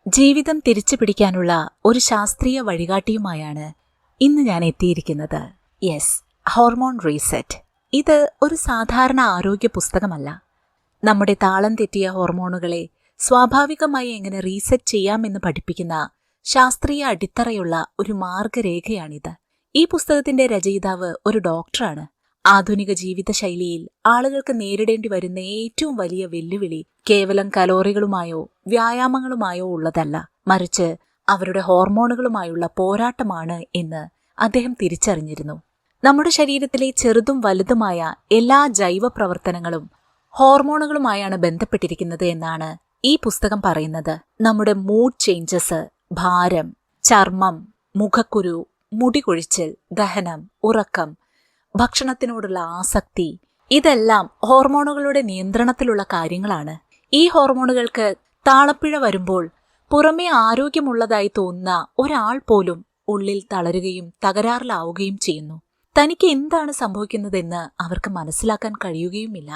ജീവിതം തിരിച്ചുപിടിക്കാനുള്ള ഒരു ശാസ്ത്രീയ വഴികാട്ടിയുമായാണ് ഇന്ന് ഞാൻ എത്തിയിരിക്കുന്നത്. Yes, hormone reset. ഇത് ഒരു സാധാരണ ആരോഗ്യ പുസ്തകമല്ല. നമ്മുടെ താളം തെറ്റിയ ഹോർമോണുകളെ സ്വാഭാവികമായി എങ്ങനെ റീസെറ്റ് ചെയ്യാമെന്ന് പഠിപ്പിക്കുന്ന ശാസ്ത്രീയ അടിത്തറയുള്ള ഒരു മാർഗരേഖയാണിത്. ഈ പുസ്തകത്തിന്റെ രചയിതാവ് ഒരു ഡോക്ടറാണ്. ആധുനിക ജീവിതശൈലിയിൽ ആളുകൾക്ക് നേരിടേണ്ടി വരുന്ന ഏറ്റവും വലിയ വെല്ലുവിളി കേവലം കലോറികളുമായോ വ്യായാമങ്ങളുമായോ ഉള്ളതല്ല, മറിച്ച് അവരുടെ ഹോർമോണുകളുമായുള്ള പോരാട്ടമാണ് എന്ന് അദ്ദേഹം തിരിച്ചറിഞ്ഞിരുന്നു. നമ്മുടെ ശരീരത്തിലെ ചെറുതും വലുതുമായ എല്ലാ ജൈവ പ്രവർത്തനങ്ങളും ഹോർമോണുകളുമായാണ് ബന്ധപ്പെട്ടിരിക്കുന്നത് എന്നാണ് ഈ പുസ്തകം പറയുന്നത്. നമ്മുടെ മൂഡ് ചേഞ്ചസ്, ഭാരം, ചർമ്മം, മുഖക്കുരു, മുടികൊഴിച്ചിൽ, ദഹനം, ഉറക്കം, ഭക്ഷണത്തിനോടുള്ള ആസക്തി, ഇതെല്ലാം ഹോർമോണുകളുടെ നിയന്ത്രണത്തിലുള്ള കാര്യങ്ങളാണ്. ഈ ഹോർമോണുകൾക്ക് താളപ്പിഴ വരുമ്പോൾ പുറമേ ആരോഗ്യമുള്ളതായി തോന്നുന്ന ഒരാൾ പോലും ഉള്ളിൽ തളരുകയും തകരാറിലാവുകയും ചെയ്യുന്നു. തനിക്ക് എന്താണ് സംഭവിക്കുന്നതെന്ന് അവർക്ക് മനസ്സിലാക്കാൻ കഴിയുകയുമില്ല.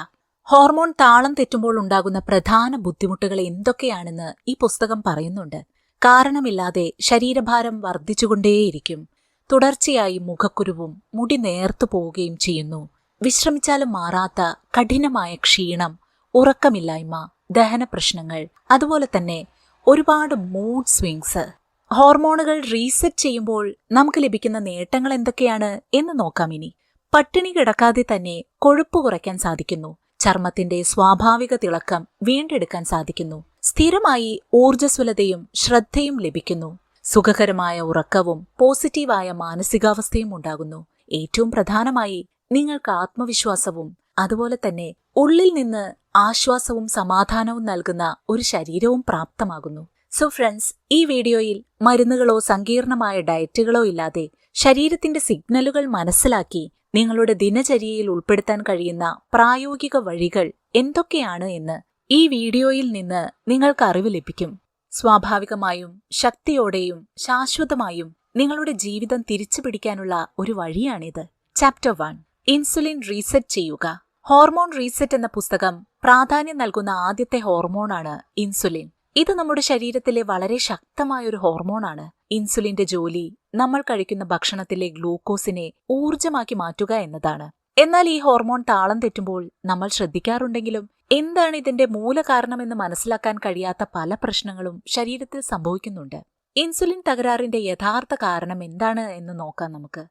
ഹോർമോൺ താളം തെറ്റുമ്പോൾ ഉണ്ടാകുന്ന പ്രധാന ബുദ്ധിമുട്ടുകൾ എന്തൊക്കെയാണെന്ന് ഈ പുസ്തകം പറയുന്നുണ്ട്. കാരണമില്ലാതെ ശരീരഭാരം വർദ്ധിച്ചുകൊണ്ടേയിരിക്കും. തുടർച്ചയായി മുഖക്കുരുവും മുടി നേർത്തു പോവുകയും ചെയ്യുന്നു. വിശ്രമിച്ചാലും മാറാത്ത കഠിനമായ ക്ഷീണം, ഉറക്കമില്ലായ്മ, ദഹന പ്രശ്നങ്ങൾ, അതുപോലെ തന്നെ ഒരുപാട് മൂഡ് സ്വിങ്സ്. ഹോർമോണുകൾ റീസെറ്റ് ചെയ്യുമ്പോൾ നമുക്ക് ലഭിക്കുന്ന നേട്ടങ്ങൾ എന്തൊക്കെയാണ് എന്ന് നോക്കാം ഇനി. പട്ടിണി കിടക്കാതെ തന്നെ കൊഴുപ്പ് കുറയ്ക്കാൻ സാധിക്കുന്നു. ചർമ്മത്തിന്റെ സ്വാഭാവിക തിളക്കം വീണ്ടെടുക്കാൻ സാധിക്കുന്നു. സ്ഥിരമായി ഊർജ്ജസ്വലതയും ശ്രദ്ധയും ലഭിക്കുന്നു. സുഖകരമായ ഉറക്കവും പോസിറ്റീവായ മാനസികാവസ്ഥയും ഉണ്ടാകുന്നു. ഏറ്റവും പ്രധാനമായി നിങ്ങൾക്ക് ആത്മവിശ്വാസവും അതുപോലെ തന്നെ ഉള്ളിൽ നിന്ന് ആശ്വാസവും സമാധാനവും നൽകുന്ന ഒരു ശരീരവും പ്രാപ്തമാകുന്നു. സോ ഫ്രണ്ട്സ്, ഈ വീഡിയോയിൽ മരുന്നുകളോ സങ്കീർണമായ ഡയറ്റുകളോ ഇല്ലാതെ ശരീരത്തിന്റെ സിഗ്നലുകൾ മനസ്സിലാക്കി നിങ്ങളുടെ ദിനചര്യയിൽ ഉൾപ്പെടുത്താൻ കഴിയുന്ന പ്രായോഗിക വഴികൾ എന്തൊക്കെയാണ് എന്ന് ഈ വീഡിയോയിൽ നിന്ന് നിങ്ങൾക്ക് അറിവ് ലഭിക്കും. സ്വാഭാവികമായും ശക്തിയോടെയും ശാശ്വതമായും നിങ്ങളുടെ ജീവിതം തിരിച്ചുപിടിക്കാനുള്ള ഒരു വഴിയാണിത്. ചാപ്റ്റർ 1, ഇൻസുലിൻ റീസെറ്റ് ചെയ്യുക. ഹോർമോൺ റീസെറ്റ് എന്ന പുസ്തകം പ്രാധാന്യം നൽകുന്ന ആദ്യത്തെ ഹോർമോണാണ് ഇൻസുലിൻ. ഇത് നമ്മുടെ ശരീരത്തിലെ വളരെ ശക്തമായൊരു ഹോർമോണാണ്. ഇൻസുലിന്റെ ജോലി നമ്മൾ കഴിക്കുന്ന ഭക്ഷണത്തിലെ ഗ്ലൂക്കോസിനെ ഊർജ്ജമാക്കി മാറ്റുക എന്നതാണ്. എന്നാൽ ഈ ഹോർമോൺ താളം തെറ്റുമ്പോൾ നമ്മൾ ശ്രദ്ധിക്കാറുണ്ടെങ്കിലും എന്താണ് ഇതിന്റെ മൂലകാരണമെന്ന് മനസ്സിലാക്കാൻ കഴിയാത്ത പല പ്രശ്നങ്ങളും ശരീരത്തിൽ സംഭവിക്കുന്നുണ്ട്. ഇൻസുലിൻ തകരാറിന്റെ യഥാർത്ഥ കാരണം എന്താണ് എന്ന് നോക്കാം നമുക്ക്.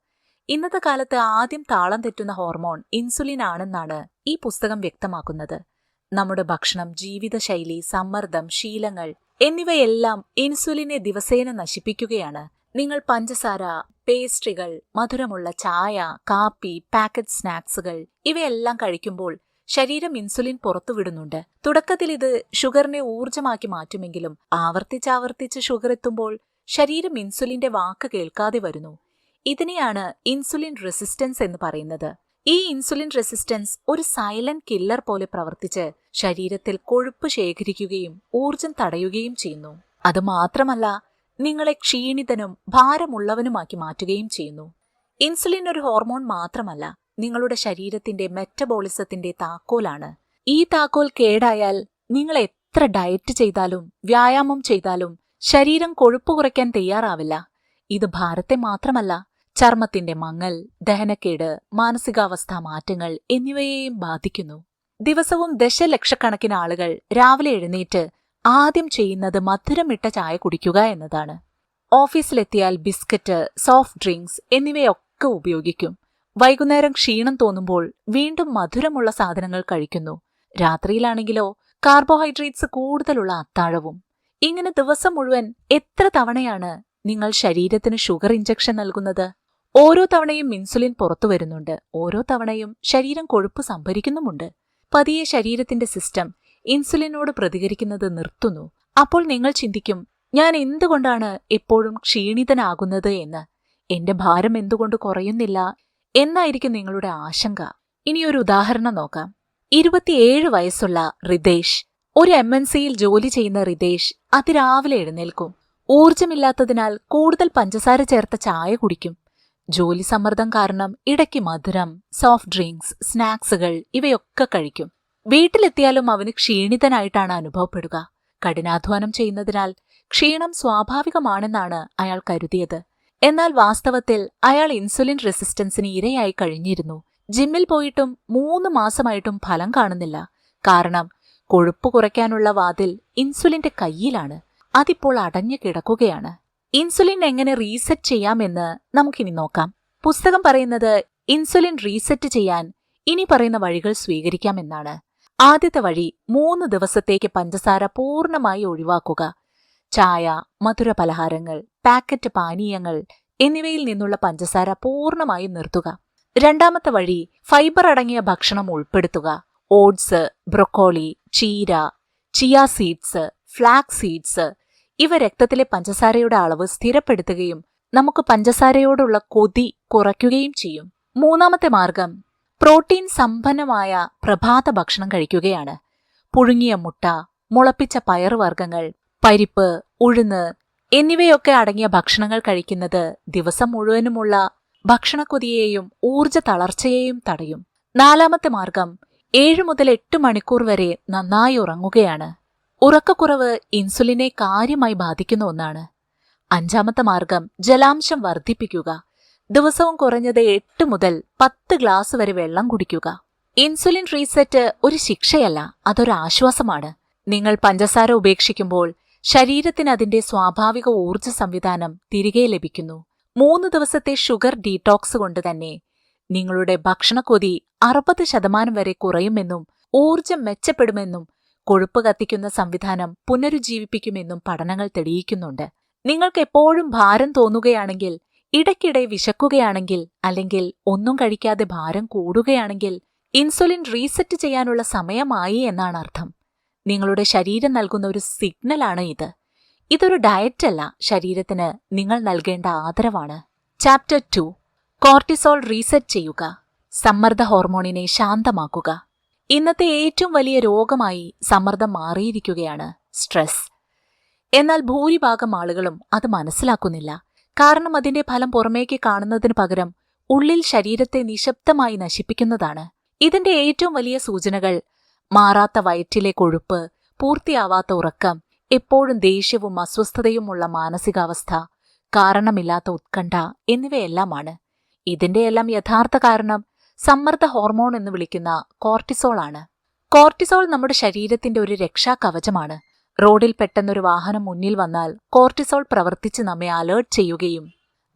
ഇന്നത്തെ കാലത്ത് ആദ്യം താളം തെറ്റുന്ന ഹോർമോൺ ഇൻസുലിൻ ആണെന്നാണ് ഈ പുസ്തകം വ്യക്തമാക്കുന്നത്. നമ്മുടെ ഭക്ഷണം, ജീവിതശൈലി, സമ്മർദ്ദം, ശീലങ്ങൾ എന്നിവയെല്ലാം ഇൻസുലിനെ ദിവസേന നശിപ്പിക്കുകയാണ്. നിങ്ങൾ പഞ്ചസാര, പേസ്ട്രികൾ, മധുരമുള്ള ചായ, കാപ്പി, പാക്കറ്റ് സ്നാക്സുകൾ ഇവയെല്ലാം കഴിക്കുമ്പോൾ ശരീരം ഇൻസുലിൻ പുറത്തുവിടുന്നുണ്ട്. തുടക്കത്തിൽ ഇത് ഷുഗറിനെ ഊർജ്ജമാക്കി മാറ്റുമെങ്കിലും ആവർത്തിച്ചാവർത്തിച്ച് ഷുഗർ എത്തുമ്പോൾ ശരീരം ഇൻസുലിന്റെ വാക്ക് കേൾക്കാതെ വരുന്നു. ഇതിനെയാണ് ഇൻസുലിൻ റെസിസ്റ്റൻസ് എന്ന് പറയുന്നത്. ഈ ഇൻസുലിൻ റെസിസ്റ്റൻസ് ഒരു സൈലന്റ് കില്ലർ പോലെ പ്രവർത്തിച്ച് ശരീരത്തിൽ കൊഴുപ്പ് ശേഖരിക്കുകയും ഊർജം തടയുകയും ചെയ്യുന്നു. അതുമാത്രമല്ല, നിങ്ങളെ ക്ഷീണിതനും ഭാരമുള്ളവനുമാക്കി മാറ്റുകയും ചെയ്യുന്നു. ഇൻസുലിൻ ഒരു ഹോർമോൺ മാത്രമല്ല, നിങ്ങളുടെ ശരീരത്തിന്റെ മെറ്റബോളിസത്തിന്റെ താക്കോലാണ്. ഈ താക്കോൽ കേടായാൽ നിങ്ങൾ എത്ര ഡയറ്റ് ചെയ്താലും വ്യായാമം ചെയ്താലും ശരീരം കൊഴുപ്പ് കുറയ്ക്കാൻ തയ്യാറാവില്ല. ഇത് ഭാരത്തെ മാത്രമല്ല, ചർമ്മത്തിന്റെ മങ്ങൽ, ദഹനക്കേട്, മാനസികാവസ്ഥാ മാറ്റങ്ങൾ എന്നിവയെയും ബാധിക്കുന്നു. ദിവസവും ദശലക്ഷക്കണക്കിന് ആളുകൾ രാവിലെ എഴുന്നേറ്റ് ആദ്യം ചെയ്യുന്നത് മധുരമിട്ട ചായ കുടിക്കുക എന്നതാണ്. ഓഫീസിലെത്തിയാൽ ബിസ്ക്കറ്റ്, സോഫ്റ്റ് ഡ്രിങ്ക്സ് എന്നിവയൊക്കെ ഉപയോഗിക്കും. വൈകുന്നേരം ക്ഷീണം തോന്നുമ്പോൾ വീണ്ടും മധുരമുള്ള സാധനങ്ങൾ കഴിക്കുന്നു. രാത്രിയിലാണെങ്കിലോ കാർബോഹൈഡ്രേറ്റ്സ് കൂടുതലുള്ള അത്താഴവും. ഇങ്ങനെ ദിവസം മുഴുവൻ എത്ര തവണയാണ് നിങ്ങൾ ശരീരത്തിന് ഷുഗർ ഇഞ്ചക്ഷൻ നൽകുന്നത്? ഓരോ തവണയും ഇൻസുലിൻ പുറത്തു വരുന്നുണ്ട്. ഓരോ തവണയും ശരീരം കൊഴുപ്പ് സംഭരിക്കുന്നുമുണ്ട്. പതിയെ ശരീരത്തിന്റെ സിസ്റ്റം ഇൻസുലിനോട് പ്രതികരിക്കുന്നത് നിർത്തുന്നു. അപ്പോൾ നിങ്ങൾ ചിന്തിക്കും, ഞാൻ എന്തുകൊണ്ടാണ് എപ്പോഴും ക്ഷീണിതനാകുന്നത് എന്ന്, എന്റെ ഭാരം എന്തുകൊണ്ട് കുറയുന്നില്ല എന്നായിരിക്കും നിങ്ങളുടെ ആശങ്ക. ഇനിയൊരു ഉദാഹരണം നോക്കാം. 27 വയസ്സുള്ള റിതേഷ്, ഒരു MNCയിൽ ജോലി ചെയ്യുന്ന റിതേഷ് അതിരാവിലെ എഴുന്നേൽക്കും. ഊർജമില്ലാത്തതിനാൽ കൂടുതൽ പഞ്ചസാര ചേർത്ത ചായ കുടിക്കും. ജോലി സമ്മർദ്ദം കാരണം ഇടയ്ക്ക് മധുരം, സോഫ്റ്റ് ഡ്രിങ്ക്സ്, സ്നാക്സുകൾ ഇവയൊക്കെ കഴിക്കും. വീട്ടിലെത്തിയാലും അവന് ക്ഷീണിതനായിട്ടാണ് അനുഭവപ്പെടുക. കഠിനാധ്വാനം ചെയ്യുന്നതിനാൽ ക്ഷീണം സ്വാഭാവികമാണെന്നാണ് അയാൾ കരുതിയത്. എന്നാൽ വാസ്തവത്തിൽ അയാൾ ഇൻസുലിൻ റെസിസ്റ്റൻസിന് ഇരയായി കഴിഞ്ഞിരുന്നു. ജിമ്മിൽ പോയിട്ടും 3 മാസമായിട്ടും ഫലം കാണുന്നില്ല. കാരണം കൊഴുപ്പ് കുറയ്ക്കാനുള്ള വാതിൽ ഇൻസുലിന്റെ കയ്യിലാണ്. അതിപ്പോൾ അടഞ്ഞു കിടക്കുകയാണ്. ഇൻസുലിൻ എങ്ങനെ റീസെറ്റ് ചെയ്യാമെന്ന് നമുക്കിനി നോക്കാം. പുസ്തകം പറയുന്നത് ഇൻസുലിൻ റീസെറ്റ് ചെയ്യാൻ ഇനി പറയുന്ന വഴികൾ സ്വീകരിക്കാമെന്നാണ്. ആദ്യത്തെ വഴി 3 ദിവസത്തേക്ക് പഞ്ചസാര പൂർണ്ണമായി ഒഴിവാക്കുക. ചായ, മധുരപലഹാരങ്ങൾ, പാക്കറ്റ് പാനീയങ്ങൾ എന്നിവയിൽ നിന്നുള്ള പഞ്ചസാര പൂർണ്ണമായി നിർത്തുക. രണ്ടാമത്തെ വഴി ഫൈബർ അടങ്ങിയ ഭക്ഷണം ഉൾപ്പെടുത്തുക. ഓട്സ്, ബ്രൊക്കോളി, ചീര, ചിയ സീഡ്സ്, ഫ്ലാക്സ് സീഡ്സ് ഇവ രക്തത്തിലെ പഞ്ചസാരയുടെ അളവ് സ്ഥിരപ്പെടുത്തുകയും നമുക്ക് പഞ്ചസാരയോടുള്ള കൊതി കുറയ്ക്കുകയും ചെയ്യും. മൂന്നാമത്തെ മാർഗം പ്രോട്ടീൻ സമ്പന്നമായ പ്രഭാത ഭക്ഷണം കഴിക്കുകയാണ്. പുഴുങ്ങിയ മുട്ട, മുളപ്പിച്ച പയറുവർഗ്ഗങ്ങൾ, പരിപ്പ്, ഉഴുന്ന് എന്നിവയൊക്കെ അടങ്ങിയ ഭക്ഷണങ്ങൾ കഴിക്കുന്നത് ദിവസം മുഴുവനുമുള്ള ഭക്ഷണക്കൊതിയെയും ഊർജ്ജ തളർച്ചയെയും തടയും. നാലാമത്തെ മാർഗം 7 മുതൽ 8 മണിക്കൂർ വരെ നന്നായി ഉറങ്ങുകയാണ്. ഉറക്കക്കുറവ് ഇൻസുലിനെ കാര്യമായി ബാധിക്കുന്ന ഒന്നാണ്. അഞ്ചാമത്തെ മാർഗം ജലാംശം വർദ്ധിപ്പിക്കുക. ദിവസവും കുറഞ്ഞത് 8 മുതൽ 10 ഗ്ലാസ് വരെ വെള്ളം കുടിക്കുക. ഇൻസുലിൻ റീസെറ്റ് ഒരു ശിക്ഷയല്ല, അതൊരു ആശ്വാസമാണ്. നിങ്ങൾ പഞ്ചസാര ഉപേക്ഷിക്കുമ്പോൾ ശരീരത്തിന് അതിന്റെ സ്വാഭാവിക ഊർജ്ജ സംവിധാനം തിരികെ ലഭിക്കുന്നു. 3 ദിവസത്തെ ഷുഗർ ഡീടോക്സ് കൊണ്ട് തന്നെ നിങ്ങളുടെ ഭക്ഷണക്കൊതി 60% വരെ കുറയുമെന്നും ഊർജ്ജം മെച്ചപ്പെടുമെന്നും കൊഴുപ്പ് കത്തിക്കുന്ന സംവിധാനം പുനരുജ്ജീവിപ്പിക്കുമെന്നും പഠനങ്ങൾ തെളിയിക്കുന്നുണ്ട്. നിങ്ങൾക്ക് എപ്പോഴും ഭാരം തോന്നുകയാണെങ്കിൽ, ഇടയ്ക്കിടെ വിശക്കുകയാണെങ്കിൽ, അല്ലെങ്കിൽ ഒന്നും കഴിക്കാതെ ഭാരം കൂടുകയാണെങ്കിൽ ഇൻസുലിൻ റീസെറ്റ് ചെയ്യാനുള്ള സമയമായി എന്നാണ് അർത്ഥം. നിങ്ങളുടെ ശരീരം നൽകുന്ന ഒരു സിഗ്നലാണ് ഇത്. ഇതൊരു ഡയറ്റല്ല, ശരീരത്തിന് നിങ്ങൾ നൽകേണ്ട ആദരവാണ്. ചാപ്റ്റർ 2 കോർട്ടിസോൾ റീസെറ്റ് ചെയ്യുക. സമ്മർദ്ദ ഹോർമോണിനെ ശാന്തമാക്കുക. ഇന്നത്തെ ഏറ്റവും വലിയ രോഗമായി സമ്മർദ്ദം മാറിയിരിക്കുകയാണ് സ്ട്രെസ്. എന്നാൽ ഭൂരിഭാഗം ആളുകളും അത് മനസ്സിലാക്കുന്നില്ല. കാരണം അതിന്റെ ഫലം പുറമേക്ക് കാണുന്നതിന് പകരം ഉള്ളിൽ ശരീരത്തെ നിശബ്ദമായി നശിപ്പിക്കുന്നതാണ്. ഇതിന്റെ ഏറ്റവും വലിയ സൂചനകൾ മാറാത്ത വയറ്റിലെ കൊഴുപ്പ്, പൂർത്തിയാവാത്ത ഉറക്കം, എപ്പോഴും ദേഷ്യവും അസ്വസ്ഥതയുമുള്ള മാനസികാവസ്ഥ, കാരണമില്ലാത്ത ഉത്കണ്ഠ എന്നിവയെല്ലാമാണ്. ഇതിന്റെയെല്ലാം യഥാർത്ഥ കാരണം സമ്മർദ്ദ ഹോർമോൺ എന്ന് വിളിക്കുന്ന കോർട്ടിസോൾ ആണ്. കോർട്ടിസോൾ നമ്മുടെ ശരീരത്തിന്റെ ഒരു രക്ഷാകവചമാണ്. റോഡിൽ പെട്ടെന്നൊരു വാഹനം മുന്നിൽ വന്നാൽ കോർട്ടിസോൾ പ്രവർത്തിച്ച് നമ്മെ അലേർട്ട് ചെയ്യുകയും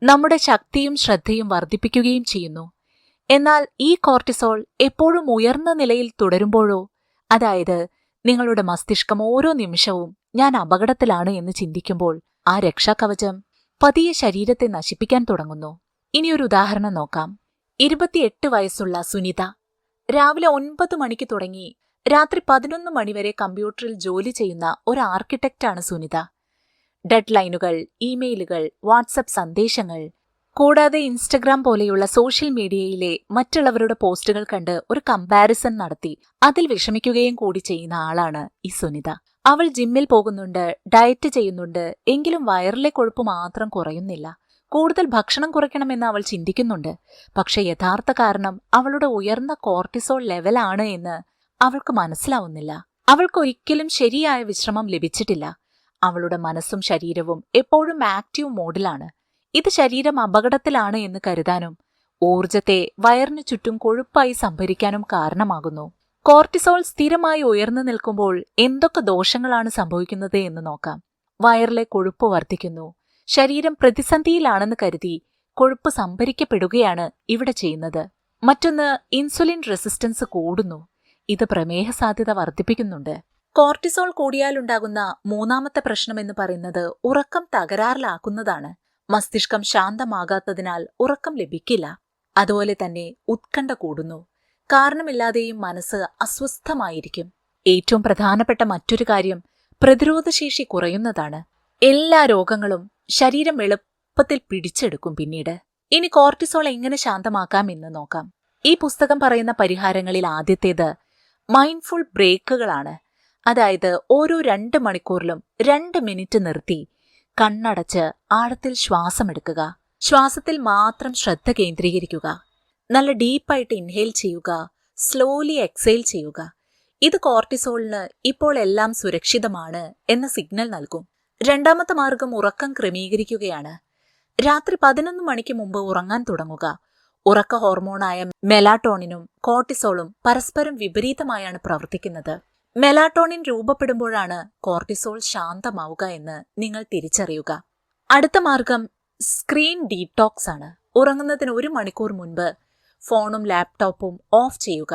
നമ്മുടെ ശക്തിയും ശ്രദ്ധയും വർദ്ധിപ്പിക്കുകയും ചെയ്യുന്നു. എന്നാൽ ഈ കോർട്ടിസോൾ എപ്പോഴും ഉയർന്ന നിലയിൽ തുടരുമ്പോഴോ, അതായത് നിങ്ങളുടെ മസ്തിഷ്കം ഓരോ നിമിഷവും ഞാൻ അപകടത്തിലാണ് എന്ന് ചിന്തിക്കുമ്പോൾ, ആ രക്ഷാകവചം പതിയെ ശരീരത്തെ നശിപ്പിക്കാൻ തുടങ്ങുന്നു. ഇനിയൊരു ഉദാഹരണം നോക്കാം. 28 വയസ്സുള്ള സുനിത രാവിലെ 9 മണിക്ക് തുടങ്ങി രാത്രി 11 മണിവരെ കമ്പ്യൂട്ടറിൽ ജോലി ചെയ്യുന്ന ഒരു ആർക്കിടെക്റ്റാണ് സുനിത. ഡെഡ് ലൈനുകൾ, ഇമെയിലുകൾ, വാട്സപ്പ് സന്ദേശങ്ങൾ, കൂടാതെ ഇൻസ്റ്റഗ്രാം പോലെയുള്ള സോഷ്യൽ മീഡിയയിലെ മറ്റുള്ളവരുടെ പോസ്റ്റുകൾ കണ്ട് ഒരു കമ്പാരിസൺ നടത്തി അതിൽ വിഷമിക്കുകയും കൂടി ചെയ്യുന്ന ആളാണ് ഈ സുനിത. അവൾ ജിമ്മിൽ പോകുന്നുണ്ട്, ഡയറ്റ് ചെയ്യുന്നുണ്ട്, എങ്കിലും വയറിലെ കൊഴുപ്പ് മാത്രം കുറയുന്നില്ല. കൂടുതൽ ഭക്ഷണം കുറയ്ക്കണമെന്ന് അവൾ ചിന്തിക്കുന്നുണ്ട്. പക്ഷെ യഥാർത്ഥ കാരണം അവളുടെ ഉയർന്ന കോർട്ടിസോൾ ലെവലാണ് എന്ന് അവൾക്ക് മനസ്സിലാവുന്നില്ല. അവൾക്കൊരിക്കലും ശരിയായ വിശ്രമം ലഭിച്ചിട്ടില്ല. അവളുടെ മനസ്സും ശരീരവും എപ്പോഴും ആക്റ്റീവ് മോഡിലാണ്. ഇത് ശരീരം അപകടത്തിലാണ് എന്ന് കരുതാനും ഊർജത്തെ വയറിനു ചുറ്റും കൊഴുപ്പായി സംഭരിക്കാനും കാരണമാകുന്നു. കോർട്ടിസോൾ സ്ഥിരമായി ഉയർന്നു നിൽക്കുമ്പോൾ എന്തൊക്കെ ദോഷങ്ങളാണ് സംഭവിക്കുന്നത് എന്ന് നോക്കാം. വയറിലെ കൊഴുപ്പ് വർദ്ധിക്കുന്നു. ശരീരം പ്രതിസന്ധിയിലാണെന്ന് കരുതി കൊഴുപ്പ് സംഭരിക്കപ്പെടുകയാണ് ഇവിടെ ചെയ്യുന്നത്. മറ്റൊന്ന്, ഇൻസുലിൻ റെസിസ്റ്റൻസ് കൂടുന്നു. ഇത് പ്രമേഹ സാധ്യത വർദ്ധിപ്പിക്കുന്നുണ്ട്. കോർട്ടിസോൾ കൂടിയാലുണ്ടാകുന്ന മൂന്നാമത്തെ പ്രശ്നം എന്ന് പറയുന്നത് ഉറക്കം തകരാറിലാക്കുന്നതാണ്. മസ്തിഷ്കം ശാന്തമാകാത്തതിനാൽ ഉറക്കം ലഭിക്കില്ല. അതുപോലെ തന്നെ ഉത്കണ്ഠ കൂടുന്നു. കാരണമില്ലാതെയും മനസ്സ് അസ്വസ്ഥമായിരിക്കും. ഏറ്റവും പ്രധാനപ്പെട്ട മറ്റൊരു കാര്യം പ്രതിരോധശേഷി കുറയുന്നതാണ്. എല്ലാ രോഗങ്ങളും ശരീരം എളുപ്പത്തിൽ പിടിച്ചെടുക്കും പിന്നീട്. ഇനി കോർട്ടിസോൾ എങ്ങനെ ശാന്തമാക്കാം എന്ന് നോക്കാം. ഈ പുസ്തകം പറയുന്ന പരിഹാരങ്ങളിൽ ആദ്യത്തേത് മൈൻഡ്ഫുൾ ബ്രേക്കുകളാണ്. അതായത് ഓരോ 2 മണിക്കൂറിലും 2 മിനിറ്റ് നിർത്തി കണ്ണടച്ച് ആഴത്തിൽ ശ്വാസമെടുക്കുക. ശ്വാസത്തിൽ മാത്രം ശ്രദ്ധ കേന്ദ്രീകരിക്കുക. നല്ല ഡീപ്പായിട്ട് ഇൻഹെയിൽ ചെയ്യുക, സ്ലോലി എക്സെയിൽ ചെയ്യുക. ഇത് കോർട്ടിസോളിന് ഇപ്പോൾ എല്ലാം സുരക്ഷിതമാണ് എന്ന സിഗ്നൽ നൽകും. രണ്ടാമത്തെ മാർഗം ഉറക്കം ക്രമീകരിക്കുകയാണ്. രാത്രി 11 മണിക്ക് മുമ്പ് ഉറങ്ങാൻ തുടങ്ങുക. ഉറക്ക ഹോർമോണായ മെലാട്ടോണിനും കോർട്ടിസോളും പരസ്പരം വിപരീതമായാണ് പ്രവർത്തിക്കുന്നത്. മെലാട്ടോണിൻ രൂപപ്പെടുമ്പോഴാണ് കോർട്ടിസോൾ ശാന്തമാവുക എന്ന് നിങ്ങൾ തിരിച്ചറിയുക. അടുത്ത മാർഗം സ്ക്രീൻ ഡീടോക്സ് ആണ്. ഉറങ്ങുന്നതിന് 1 മണിക്കൂർ മുൻപ് ഫോണും ലാപ്ടോപ്പും ഓഫ് ചെയ്യുക.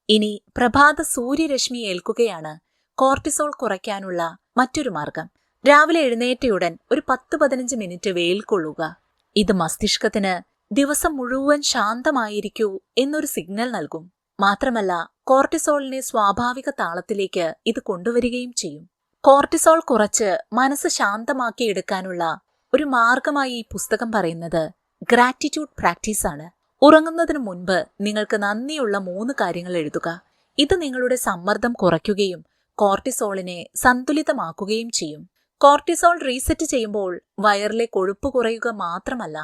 ഇനി പ്രഭാത സൂര്യരശ്മി ഏൽക്കുകയാണ് കോർട്ടിസോൾ കുറയ്ക്കാനുള്ള മറ്റൊരു മാർഗം. രാവിലെ എഴുന്നേറ്റയുടൻ ഒരു 10-15 മിനിറ്റ് വെയിൽ കൊള്ളുക. ഇത് മസ്തിഷ്കത്തിന് ദിവസം മുഴുവൻ ശാന്തമായിരിക്കൂ എന്നൊരു സിഗ്നൽ നൽകും. മാത്രമല്ല, കോർട്ടിസോളിനെ സ്വാഭാവിക താളത്തിലേക്ക് ഇത് കൊണ്ടുവരികയും ചെയ്യും. കോർട്ടിസോൾ കുറച്ച് മനസ്സ് ശാന്തമാക്കിയെടുക്കാനുള്ള ഒരു മാർഗമായി ഈ പുസ്തകം പറയുന്നത് ഗ്രാറ്റിറ്റ്യൂഡ് പ്രാക്ടീസ് ആണ്. ഉറങ്ങുന്നതിന് മുൻപ് നിങ്ങൾക്ക് നന്ദിയുള്ള 3 കാര്യങ്ങൾ എഴുതുക. ഇത് നിങ്ങളുടെ സമ്മർദ്ദം കുറയ്ക്കുകയും കോർട്ടിസോളിനെ സന്തുലിതമാക്കുകയും ചെയ്യും. കോർട്ടിസോൾ റീസെറ്റ് ചെയ്യുമ്പോൾ വയറിലെ കൊഴുപ്പ് കുറയുക മാത്രമല്ല,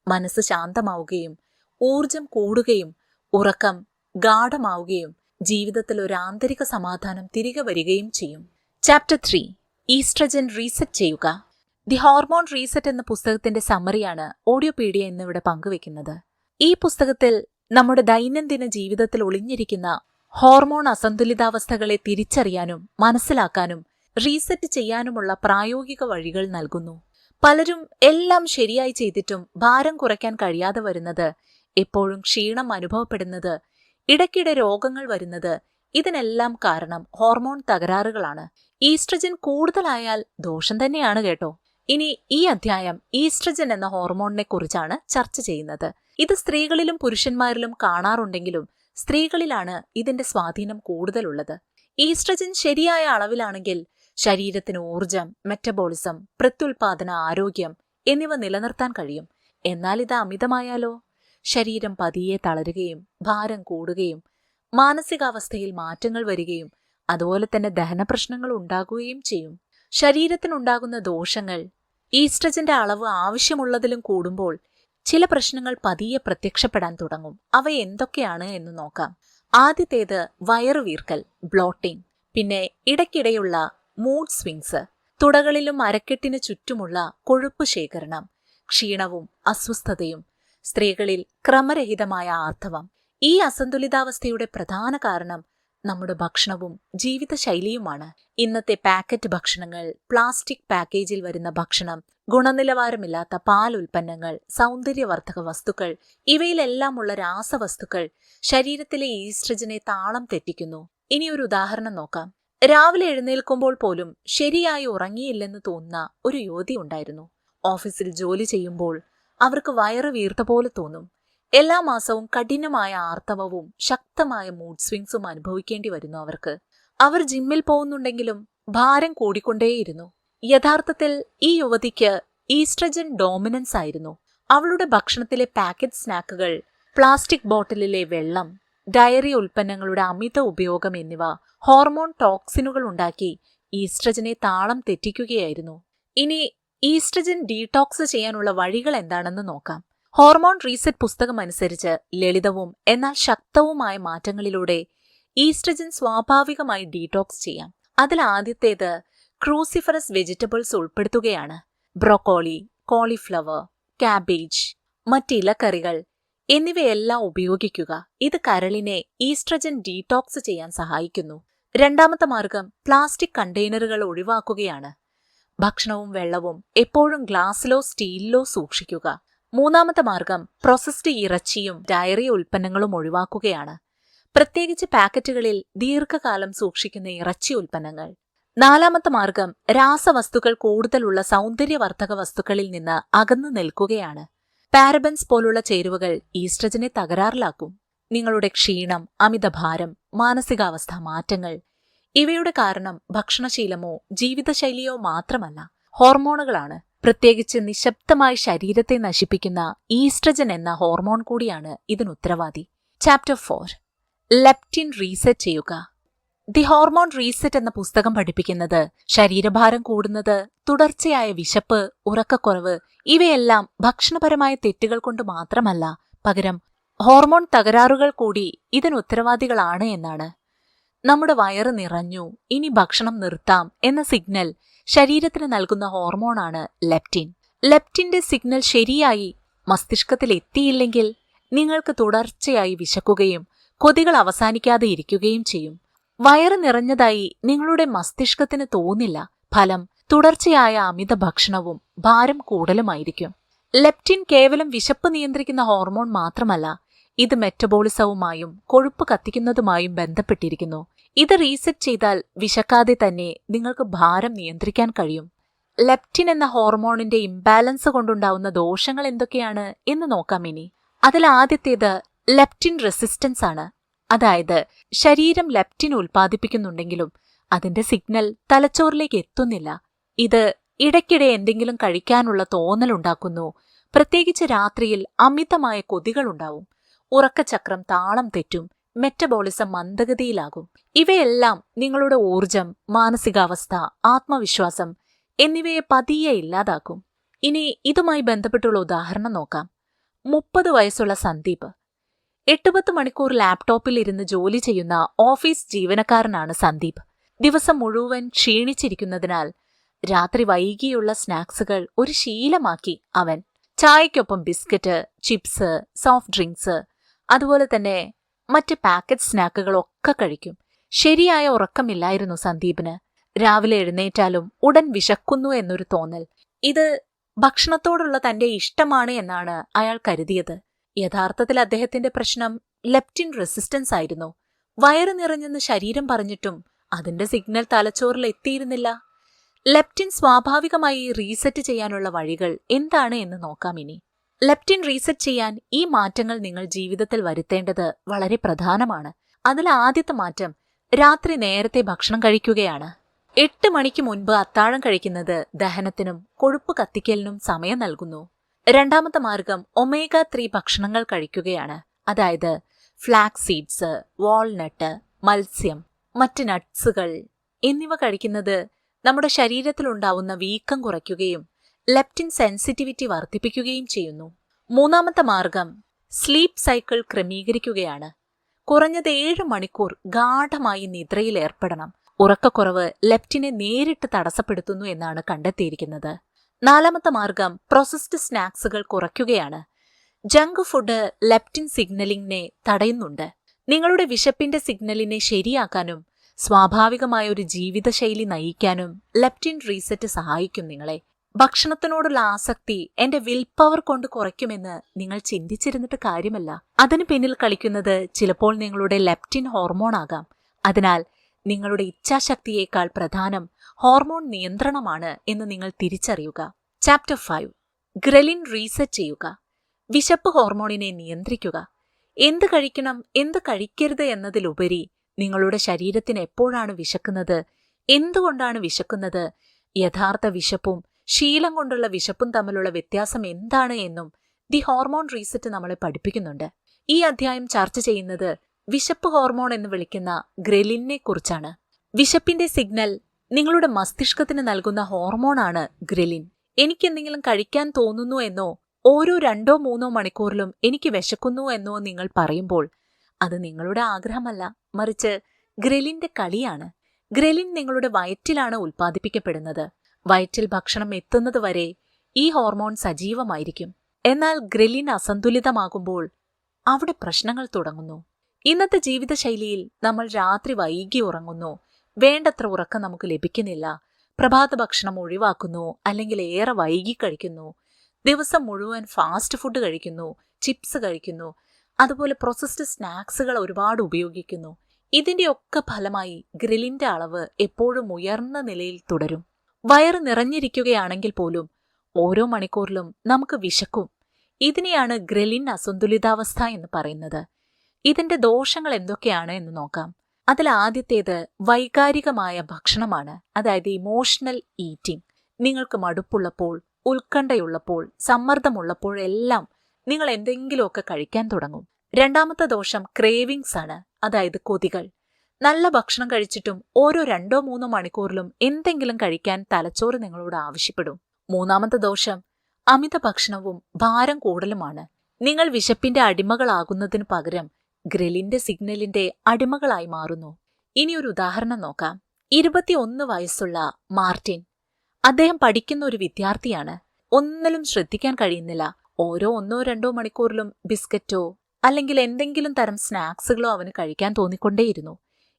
മനസ്സ് ശാന്തമാവുകയും ഊർജം കൂടുകയും ഉറക്കം ഗാഢമാവുകയും ജീവിതത്തിൽ ഒരു ആന്തരിക സമാധാനം തിരികെ വരികയും ചെയ്യും. ചാപ്റ്റർ 3 ഈസ്ട്രജൻ റീസെറ്റ് ചെയ്യുക. ദി ഹോർമോൺ റീസെറ്റ് എന്ന പുസ്തകത്തിന്റെ സമ്മറിയാണ് ഓഡിയോപീഡിയ എന്നിവിടെ പങ്കുവെക്കുന്നത്. ഈ പുസ്തകത്തിൽ നമ്മുടെ ദൈനംദിന ജീവിതത്തിൽ ഒളിഞ്ഞിരിക്കുന്ന ഹോർമോൺ അസന്തുലിതാവസ്ഥകളെ തിരിച്ചറിയാനും മനസ്സിലാക്കാനും റീസെറ്റ് ചെയ്യാനുമുള്ള പ്രായോഗിക വഴികൾ നൽകുന്നു. പലരും എല്ലാം ശരിയായി ചെയ്തിട്ടും ഭാരം കുറയ്ക്കാൻ കഴിയാതെ വരുന്നത്, എപ്പോഴും ക്ഷീണം അനുഭവപ്പെടുന്നത്, ഇടയ്ക്കിടെ രോഗങ്ങൾ വരുന്നത്, ഇതിനെല്ലാം കാരണം ഹോർമോൺ തകരാറുകളാണ്. ഈസ്ട്രജൻ കൂടുതലായാൽ ദോഷം തന്നെയാണ് കേട്ടോ. ഇനി ഈ അധ്യായം ഈസ്ട്രജൻ എന്ന ഹോർമോണിനെ കുറിച്ചാണ് ചർച്ച ചെയ്യുന്നത്. ഇത് സ്ത്രീകളിലും പുരുഷന്മാരിലും കാണാറുണ്ടെങ്കിലും സ്ത്രീകളിലാണ് ഇതിന്റെ സ്വാധീനം കൂടുതലുള്ളത്. ഈസ്ട്രജൻ ശരിയായ അളവിലാണെങ്കിൽ ശരീരത്തിന് ഊർജം, മെറ്റബോളിസം, പ്രത്യുൽപാദന, ആരോഗ്യം എന്നിവ നിലനിർത്താൻ കഴിയും. എന്നാൽ ഇത് അമിതമായാലോ? ശരീരം പതിയെ തളരുകയും ഭാരം കൂടുകയും മാനസികാവസ്ഥയിൽ മാറ്റങ്ങൾ വരികയും അതുപോലെ തന്നെ ദഹന പ്രശ്നങ്ങൾ ഉണ്ടാകുകയും ചെയ്യും. ശരീരത്തിനുണ്ടാകുന്ന ദോഷങ്ങൾ ഈസ്ട്രജന്റെ അളവ് ആവശ്യമുള്ളതിലും കൂടുമ്പോൾ ചില പ്രശ്നങ്ങൾ പതിയെ പ്രത്യക്ഷപ്പെടാൻ തുടങ്ങും. അവ എന്തൊക്കെയാണ് എന്ന് നോക്കാം. ആദ്യത്തേത് വയറുവീർക്കൽ, ബ്ലോട്ടിംഗ്. പിന്നെ ഇടയ്ക്കിടെയുള്ള മൂഡ് സ്വിങ്സ്, തുടകളിലും അരക്കെട്ടിന് ചുറ്റുമുള്ള കൊഴുപ്പ് ശേഖരണം, ക്ഷീണവും അസ്വസ്ഥതയും, സ്ത്രീകളിൽ ക്രമരഹിതമായ ആർത്തവം. ഈ അസന്തുലിതാവസ്ഥയുടെ പ്രധാന കാരണം നമ്മുടെ ഭക്ഷണവും ജീവിതശൈലിയുമാണ്. ഇന്നത്തെ പാക്കറ്റ് ഭക്ഷണങ്ങൾ, പ്ലാസ്റ്റിക് പാക്കേജിൽ വരുന്ന ഭക്ഷണം, ഗുണനിലവാരമില്ലാത്ത പാൽ ഉൽപ്പന്നങ്ങൾ, സൗന്ദര്യവർദ്ധക വസ്തുക്കൾ, ഇവയിലെല്ലാമുള്ള രാസവസ്തുക്കൾ ശരീരത്തിലെ ഈസ്ട്രജനെ താളം തെറ്റിക്കുന്നു. ഇനിയൊരു ഉദാഹരണം നോക്കാം. രാവിലെ എഴുന്നേൽക്കുമ്പോൾ പോലും ശരിയായി ഉറങ്ങിയില്ലെന്ന് തോന്നുന്ന ഒരു യുവതി ഉണ്ടായിരുന്നു. ഓഫീസിൽ ജോലി ചെയ്യുമ്പോൾ അവർക്ക് വയറ് വീർത്ത പോലെ തോന്നും. എല്ലാ മാസവും കഠിനമായ ആർത്തവവും ശക്തമായ മൂഡ് സ്വിങ്സും അനുഭവിക്കേണ്ടി വരുന്നു അവർക്ക്. അവർ ജിമ്മിൽ പോകുന്നുണ്ടെങ്കിലും ഭാരം കൂടിക്കൊണ്ടേയിരുന്നു. യഥാർത്ഥത്തിൽ ഈ യുവതിക്ക് ഈസ്ട്രജൻ ഡോമിനൻസ് ആയിരുന്നു. അവളുടെ ഭക്ഷണത്തിലെ പാക്കറ്റ് സ്നാക്കുകൾ, പ്ലാസ്റ്റിക് ബോട്ടിലിലെ വെള്ളം, ഡയറി ഉൽപ്പന്നങ്ങളുടെ അമിത ഉപയോഗം എന്നിവ ഹോർമോൺ ടോക്സിനുകൾ ഉണ്ടാക്കി ഈസ്ട്രജനെ താളം തെറ്റിക്കുകയായിരുന്നു. ഇനി ഈസ്ട്രജൻ ഡീടോക്സ് ചെയ്യാനുള്ള വഴികൾ എന്താണെന്ന് നോക്കാം. ഹോർമോൺ റീസെറ്റ് പുസ്തകം അനുസരിച്ച് ലളിതവും എന്നാൽ ശക്തവുമായ മാറ്റങ്ങളിലൂടെ ഈസ്ട്രജൻ സ്വാഭാവികമായി ഡീടോക്സ് ചെയ്യാം. അതിൽ ആദ്യത്തേത് ക്രൂസിഫറസ് വെജിറ്റബിൾസ് ഉൾപ്പെടുത്തുകയാണ്. ബ്രോക്കോളി, കോളിഫ്ലവർ, കാബേജ്, മറ്റിലക്കറികൾ എന്നിവയെല്ലാം ഉപയോഗിക്കുക. ഇത് കരളിനെ ഈസ്ട്രജൻ ഡീടോക്സ് ചെയ്യാൻ സഹായിക്കുന്നു. രണ്ടാമത്തെ മാർഗം പ്ലാസ്റ്റിക് കണ്ടെയ്നറുകൾ ഒഴിവാക്കുകയാണ്. ഭക്ഷണവും വെള്ളവും എപ്പോഴും ഗ്ലാസ്സിലോ സ്റ്റീലിലോ സൂക്ഷിക്കുക. മൂന്നാമത്തെ മാർഗം പ്രോസസ്ഡ് ഇറച്ചിയും ഡയറി ഉൽപ്പന്നങ്ങളും ഒഴിവാക്കുകയാണ്, പ്രത്യേകിച്ച് പാക്കറ്റുകളിൽ ദീർഘകാലം സൂക്ഷിക്കുന്ന ഇറച്ചി ഉൽപ്പന്നങ്ങൾ. നാലാമത്തെ മാർഗം രാസവസ്തുക്കൾ കൂടുതലുള്ള സൗന്ദര്യവർദ്ധക വസ്തുക്കളിൽ നിന്ന് അകന്നു നിൽക്കുകയാണ്. പാരബൻസ് പോലുള്ള ചേരുവകൾ ഈസ്ട്രജനെ തകരാറിലാക്കും. നിങ്ങളുടെ ക്ഷീണം, അമിതഭാരം, മാനസികാവസ്ഥ മാറ്റങ്ങൾ ഇവയുടെ കാരണം ഭക്ഷണശീലമോ ജീവിതശൈലിയോ മാത്രമല്ല, ഹോർമോണുകളാണ്. പ്രത്യേകിച്ച് നിശബ്ദമായി ശരീരത്തെ നശിപ്പിക്കുന്ന ഈസ്ട്രജൻ എന്ന ഹോർമോൺ കൂടിയാണ് ഇതിനുത്തരവാദി. ചാപ്റ്റർ 4 ലെപ്റ്റിൻ റീസെറ്റ് ചെയ്യുക. ദി ഹോർമോൺ റീസെറ്റ് എന്ന പുസ്തകം പഠിപ്പിക്കുന്നത് ശരീരഭാരം കൂടുന്നത്, തുടർച്ചയായ വിശപ്പ്, ഉറക്കക്കുറവ് ഇവയെല്ലാം ഭക്ഷണപരമായ തെറ്റുകൾ കൊണ്ട് മാത്രമല്ല, പകരം ഹോർമോൺ തകരാറുകൾ കൂടി ഇതിനുത്തരവാദികളാണ് എന്നാണ്. നമ്മുടെ വയറ് നിറഞ്ഞു, ഇനി ഭക്ഷണം നിർത്താം എന്ന സിഗ്നൽ ശരീരത്തിന് നൽകുന്ന ഹോർമോണാണ് ലെപ്റ്റിൻ. ലെപ്റ്റിന്റെ സിഗ്നൽ ശരിയായി മസ്തിഷ്കത്തിൽ എത്തിയില്ലെങ്കിൽ നിങ്ങൾക്ക് തുടർച്ചയായി വിശക്കുകയും കൊതികൾ അവസാനിക്കാതെ ഇരിക്കുകയും ചെയ്യും. വയറ് നിറഞ്ഞതായി നിങ്ങളുടെ മസ്തിഷ്കത്തിന് തോന്നില്ല. ഫലം തുടർച്ചയായ അമിത ഭക്ഷണവും ഭാരം കൂടലുമായിരിക്കും. ലെപ്റ്റിൻ കേവലം വിശപ്പ് നിയന്ത്രിക്കുന്ന ഹോർമോൺ മാത്രമല്ല, ഇത് മെറ്റബോളിസവുമായും കൊഴുപ്പ് കത്തിക്കുന്നതുമായും ബന്ധപ്പെട്ടിരിക്കുന്നു. ഇത് റീസെറ്റ് ചെയ്താൽ വിശക്കാതെ തന്നെ നിങ്ങൾക്ക് ഭാരം നിയന്ത്രിക്കാൻ കഴിയും. ലെപ്റ്റിൻ എന്ന ഹോർമോണിന്റെ ഇംബാലൻസ് കൊണ്ടുണ്ടാവുന്ന ദോഷങ്ങൾ എന്തൊക്കെയാണ് എന്ന് നോക്കാം ഇനി. അതിൽ ആദ്യത്തേത് ലെപ്റ്റിൻ റെസിസ്റ്റൻസ് ആണ്. അതായത് ശരീരം ലെപ്റ്റിൻ ഉൽപ്പാദിപ്പിക്കുന്നുണ്ടെങ്കിലും അതിന്റെ സിഗ്നൽ തലച്ചോറിലേക്ക് എത്തുന്നില്ല. ഇത് ഇടയ്ക്കിടെ എന്തെങ്കിലും കഴിക്കാനുള്ള തോന്നലുണ്ടാക്കുന്നു. പ്രത്യേകിച്ച് രാത്രിയിൽ അമിതമായ കൊതികളുണ്ടാവും. ഉറക്കചക്രം താളം തെറ്റും. മെറ്റബോളിസം മന്ദഗതിയിലാകും. ഇവയെല്ലാം നിങ്ങളുടെ ഊർജം, മാനസികാവസ്ഥ, ആത്മവിശ്വാസം എന്നിവയെ പതിയെ ഇല്ലാതാക്കും. ഇനി ഇതുമായി ബന്ധപ്പെട്ടുള്ള ഉദാഹരണം നോക്കാം. 30 വയസ്സുള്ള സന്ദീപ് 8-10 മണിക്കൂർ ലാപ്ടോപ്പിൽ ഇരുന്ന് ജോലി ചെയ്യുന്ന ഓഫീസ് ജീവനക്കാരനാണ് സന്ദീപ്. ദിവസം മുഴുവൻ ക്ഷീണിച്ചിരിക്കുന്നതിനാൽ രാത്രി വൈകിയുള്ള സ്നാക്സുകൾ ഒരു ശീലമാക്കി അവൻ. ചായയ്ക്കൊപ്പം ബിസ്ക്കറ്റ്, ചിപ്സ്, സോഫ്റ്റ് ഡ്രിങ്ക്സ്, അതുപോലെ തന്നെ മറ്റ് പാക്കറ്റ് സ്നാക്കുകളൊക്കെ കഴിക്കും. ശരിയായ ഉറക്കമില്ലായിരുന്നു സന്ദീപിന്. രാവിലെ എഴുന്നേറ്റാലും ഉടൻ വിശക്കുന്നു എന്നൊരു തോന്നൽ. ഇത് ഭക്ഷണത്തോടുള്ള തന്റെ ഇഷ്ടമാണ് എന്നാണ് അയാൾ കരുതിയത്. യഥാർത്ഥത്തിൽ അദ്ദേഹത്തിന്റെ പ്രശ്നം ലെപ്റ്റിൻ റെസിസ്റ്റൻസ് ആയിരുന്നു. വയറ് നിറഞ്ഞെന്ന് ശരീരം പറഞ്ഞിട്ടും അതിന്റെ സിഗ്നൽ തലച്ചോറിൽ എത്തിയിരുന്നില്ല. ലെപ്റ്റിൻ സ്വാഭാവികമായി റീസെറ്റ് ചെയ്യാനുള്ള വഴികൾ എന്താണ് എന്ന് നോക്കാം ഇനി. ലെപ്റ്റിൻ റീസെറ്റ് ചെയ്യാൻ ഈ മാറ്റങ്ങൾ നിങ്ങൾ ജീവിതത്തിൽ വരുത്തേണ്ടത് വളരെ പ്രധാനമാണ്. അതിൽ ആദ്യത്തെ മാറ്റം രാത്രി നേരത്തെ ഭക്ഷണം കഴിക്കുകയാണ്. 8 മണിക്ക് മുൻപ് അത്താഴം കഴിക്കുന്നത് ദഹനത്തിനും കൊഴുപ്പ് കത്തിക്കലിനും സമയം നൽകുന്നു. രണ്ടാമത്തെ മാർഗം ഒമേഗ 3 ഭക്ഷണങ്ങൾ കഴിക്കുകയാണ്. അതായത് ഫ്ലാക്സ് സീഡ്സ്, വാൾനട്ട്, മത്സ്യം, മറ്റ് നട്ട്സുകൾ എന്നിവ കഴിക്കുന്നത് നമ്മുടെ ശരീരത്തിലുണ്ടാവുന്ന വീക്കം കുറയ്ക്കുകയും ലെപ്റ്റിൻ സെൻസിറ്റിവിറ്റി വർദ്ധിപ്പിക്കുകയും ചെയ്യുന്നു. മൂന്നാമത്തെ മാർഗം സ്ലീപ്പ് സൈക്കിൾ ക്രമീകരിക്കുകയാണ്. കുറഞ്ഞത് 7 മണിക്കൂർ ഗാഢമായി നിദ്രയിൽ ഏർപ്പെടണം. ഉറക്കക്കുറവ് ലെപ്റ്റിനെ നേരിട്ട് തടസ്സപ്പെടുത്തുന്നു എന്നാണ് കണ്ടെത്തിയിരിക്കുന്നത്. നാലാമത്തെ മാർഗം പ്രോസസ്ഡ് സ്നാക്സുകൾ കുറയ്ക്കുകയാണ്. ജങ്ക് ഫുഡ് ലെപ്റ്റിൻ സിഗ്നലിംഗിനെ തടയുന്നുണ്ട്. നിങ്ങളുടെ വിശപ്പിന്റെ സിഗ്നലിനെ ശരിയാക്കാനും സ്വാഭാവികമായ ഒരു ജീവിതശൈലി നയിക്കാനും ലെപ്റ്റിൻ റീസെറ്റ് സഹായിക്കും നിങ്ങളെ. ഭക്ഷണത്തിനോടുള്ള ആസക്തി എന്റെ വിൽ പവർ കൊണ്ട് കുറയ്ക്കുമെന്ന് നിങ്ങൾ ചിന്തിച്ചിരുന്നിട്ട് കാര്യമല്ല. അതിന് പിന്നിൽ കളിക്കുന്നത് ചിലപ്പോൾ നിങ്ങളുടെ ലെപ്റ്റിൻ ഹോർമോൺ ആകാം. അതിനാൽ നിങ്ങളുടെ ഇച്ഛാശക്തിയേക്കാൾ പ്രധാനം ഹോർമോൺ നിയന്ത്രണമാണ് എന്ന് നിങ്ങൾ തിരിച്ചറിയുക. ചാപ്റ്റർ 5 ഗ്രലിൻ റീസെറ്റ് ചെയ്യുക. വിശപ്പ് ഹോർമോണിനെ നിയന്ത്രിക്കുക. എന്ത് കഴിക്കണം, എന്ത് കഴിക്കരുത് എന്നതിലുപരി നിങ്ങളുടെ ശരീരത്തിന് എപ്പോഴാണ് വിശക്കുന്നത്, എന്തുകൊണ്ടാണ് വിശക്കുന്നത്, യഥാർത്ഥ വിശപ്പും ശീലം കൊണ്ടുള്ള വിശപ്പും തമ്മിലുള്ള വ്യത്യാസം എന്താണ് എന്നും ദി ഹോർമോൺ റീസെറ്റ് നമ്മളെ പഠിപ്പിക്കുന്നുണ്ട്. ഈ അധ്യായം ചർച്ച ചെയ്യുന്നത് വിശപ്പ് ഹോർമോൺ എന്ന് വിളിക്കുന്ന ഗ്രലിനെ കുറിച്ചാണ്. വിശപ്പിന്റെ സിഗ്നൽ നിങ്ങളുടെ മസ്തിഷ്കത്തിന് നൽകുന്ന ഹോർമോണാണ് ഗ്രലിൻ. എനിക്കെന്തെങ്കിലും കഴിക്കാൻ തോന്നുന്നു എന്നോ ഓരോ 2-3 മണിക്കൂറിലും എനിക്ക് വിശക്കുന്നു എന്നോ നിങ്ങൾ പറയുമ്പോൾ അത് നിങ്ങളുടെ ആഗ്രഹമല്ല, മറിച്ച് ഗ്രലിന്റെ കളിയാണ്. ഗ്രലിൻ നിങ്ങളുടെ വയറ്റിലാണ് ഉൽപ്പാദിപ്പിക്കപ്പെടുന്നത്. വയറ്റിൽ ഭക്ഷണം എത്തുന്നതുവരെ ഈ ഹോർമോൺ സജീവമായിരിക്കും. എന്നാൽ ഗ്രലിൻ അസന്തുലിതമാകുമ്പോൾ അവിടെ പ്രശ്നങ്ങൾ തുടങ്ങുന്നു. ഇന്നത്തെ ജീവിതശൈലിയിൽ നമ്മൾ രാത്രി വൈകി ഉറങ്ങുന്നു, വേണ്ടത്ര ഉറക്കം നമുക്ക് ലഭിക്കുന്നില്ല, പ്രഭാത ഭക്ഷണം ഒഴിവാക്കുന്നു അല്ലെങ്കിൽ ഏറെ വൈകി കഴിക്കുന്നു, ദിവസം മുഴുവൻ ഫാസ്റ്റ് ഫുഡ് കഴിക്കുന്നു, ചിപ്സ് കഴിക്കുന്നു, അതുപോലെ പ്രോസസ്ഡ് സ്നാക്സുകൾ ഒരുപാട് ഉപയോഗിക്കുന്നു. ഇതിന്റെയൊക്കെ ഫലമായി ഗ്രലിന്റെ അളവ് എപ്പോഴും ഉയർന്ന നിലയിൽ തുടരും. വയറ് നിറഞ്ഞിരിക്കുകയാണെങ്കിൽ പോലും ഓരോ മണിക്കൂറിലും നമുക്ക് വിശക്കും. ഇതിനെയാണ് ഗ്രലിൻ അസന്തുലിതാവസ്ഥ എന്ന് പറയുന്നത്. ഇതിന്റെ ദോഷങ്ങൾ എന്തൊക്കെയാണ് എന്ന് നോക്കാം. അതിൽ ആദ്യത്തേത് വൈകാരികമായ ഭക്ഷണമാണ്. അതായത് ഇമോഷണൽ ഈറ്റിംഗ്. നിങ്ങൾക്ക് മടുപ്പുള്ളപ്പോൾ, ഉത്കണ്ഠയുള്ളപ്പോൾ, സമ്മർദ്ദമുള്ളപ്പോഴെല്ലാം നിങ്ങൾ എന്തെങ്കിലുമൊക്കെ കഴിക്കാൻ തുടങ്ങും. രണ്ടാമത്തെ ദോഷം ക്രേവിങ്സ് ആണ്. അതായത് കൊതികൾ. നല്ല ഭക്ഷണം കഴിച്ചിട്ടും ഓരോ 2-3 മണിക്കൂറിലും എന്തെങ്കിലും കഴിക്കാൻ തലച്ചോറ് നിങ്ങളോട് ആവശ്യപ്പെടും. മൂന്നാമത്തെ ദോഷം അമിത ഭക്ഷണവും ഭാരം കൂടലുമാണ്. നിങ്ങൾ വിശപ്പിന്റെ അടിമകളാകുന്നതിനു പകരം ഗ്രലിന്റെ സിഗ്നലിന്റെ അടിമകളായി മാറുന്നു. ഇനി ഒരു ഉദാഹരണം നോക്കാം. 21 വയസ്സുള്ള മാർട്ടിൻ. അദ്ദേഹം പഠിക്കുന്ന ഒരു വിദ്യാർത്ഥിയാണ്. ഒന്നിലും ശ്രദ്ധിക്കാൻ കഴിയുന്നില്ല. ഓരോ 1-2 മണിക്കൂറിലും ബിസ്ക്കറ്റോ അല്ലെങ്കിൽ എന്തെങ്കിലും തരം സ്നാക്സുകളോ അവന് കഴിക്കാൻ തോന്നിക്കൊണ്ടേയിരുന്നു.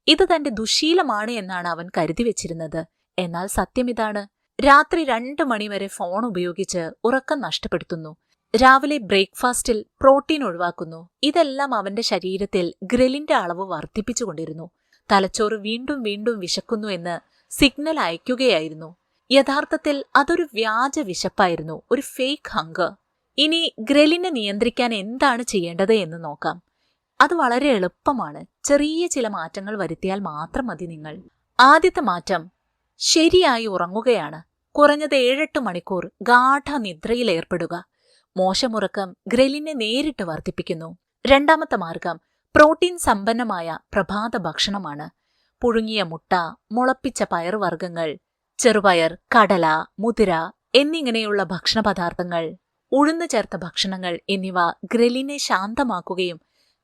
ഇത് തന്റെ ദുശീലമാണ് എന്നാണ് അവൻ കരുതി വെച്ചിരുന്നത്. എന്നാൽ സത്യമിതാണ്, രാത്രി 2 മണിവരെ ഫോൺ ഉപയോഗിച്ച് ഉറക്കം നഷ്ടപ്പെടുത്തുന്നു. രാവിലെ ബ്രേക്ക്ഫാസ്റ്റിൽ പ്രോട്ടീൻ ഒഴിവാക്കുന്നു. ഇതെല്ലാം അവന്റെ ശരീരത്തിൽ ഗ്രെലിന്റെ അളവ് വർദ്ധിപ്പിച്ചുകൊണ്ടിരുന്നു. തലച്ചോറ് വീണ്ടും വീണ്ടും വിശക്കുന്നു എന്ന് സിഗ്നൽ അയക്കുകയായിരുന്നു. യഥാർത്ഥത്തിൽ അതൊരു വ്യാജ വിശപ്പായിരുന്നു, ഒരു ഫേക്ക് ഹങ്കർ. ഇനി ഗ്രെലിനെ നിയന്ത്രിക്കാൻ എന്താണ് ചെയ്യേണ്ടത് എന്ന് നോക്കാം. അത് വളരെ എളുപ്പമാണ്. ചെറിയ ചില മാറ്റങ്ങൾ വരുത്തിയാൽ മാത്രം മതി നിങ്ങൾ. ആദ്യത്തെ മാറ്റം ശരിയായി ഉറങ്ങുകയാണ്. കുറഞ്ഞത് 7-8 മണിക്കൂർ ഗാഢ നിദ്രയിൽ ഏർപ്പെടുക. മോശമുറക്കം ഗ്രെലിനെ നേരിട്ട് വർദ്ധിപ്പിക്കുന്നു. രണ്ടാമത്തെ മാർഗം പ്രോട്ടീൻ സമ്പന്നമായ പ്രഭാത ഭക്ഷണമാണ്. പുഴുങ്ങിയ മുട്ട, മുളപ്പിച്ച പയറുവർഗ്ഗങ്ങൾ, ചെറുപയർ, കടല, മുതിര എന്നിങ്ങനെയുള്ള ഭക്ഷണപദാർത്ഥങ്ങൾ, ഉഴുന്നു ചേർത്ത ഭക്ഷണങ്ങൾ എന്നിവ ഗ്രെലിനെ ശാന്തമാക്കുകയും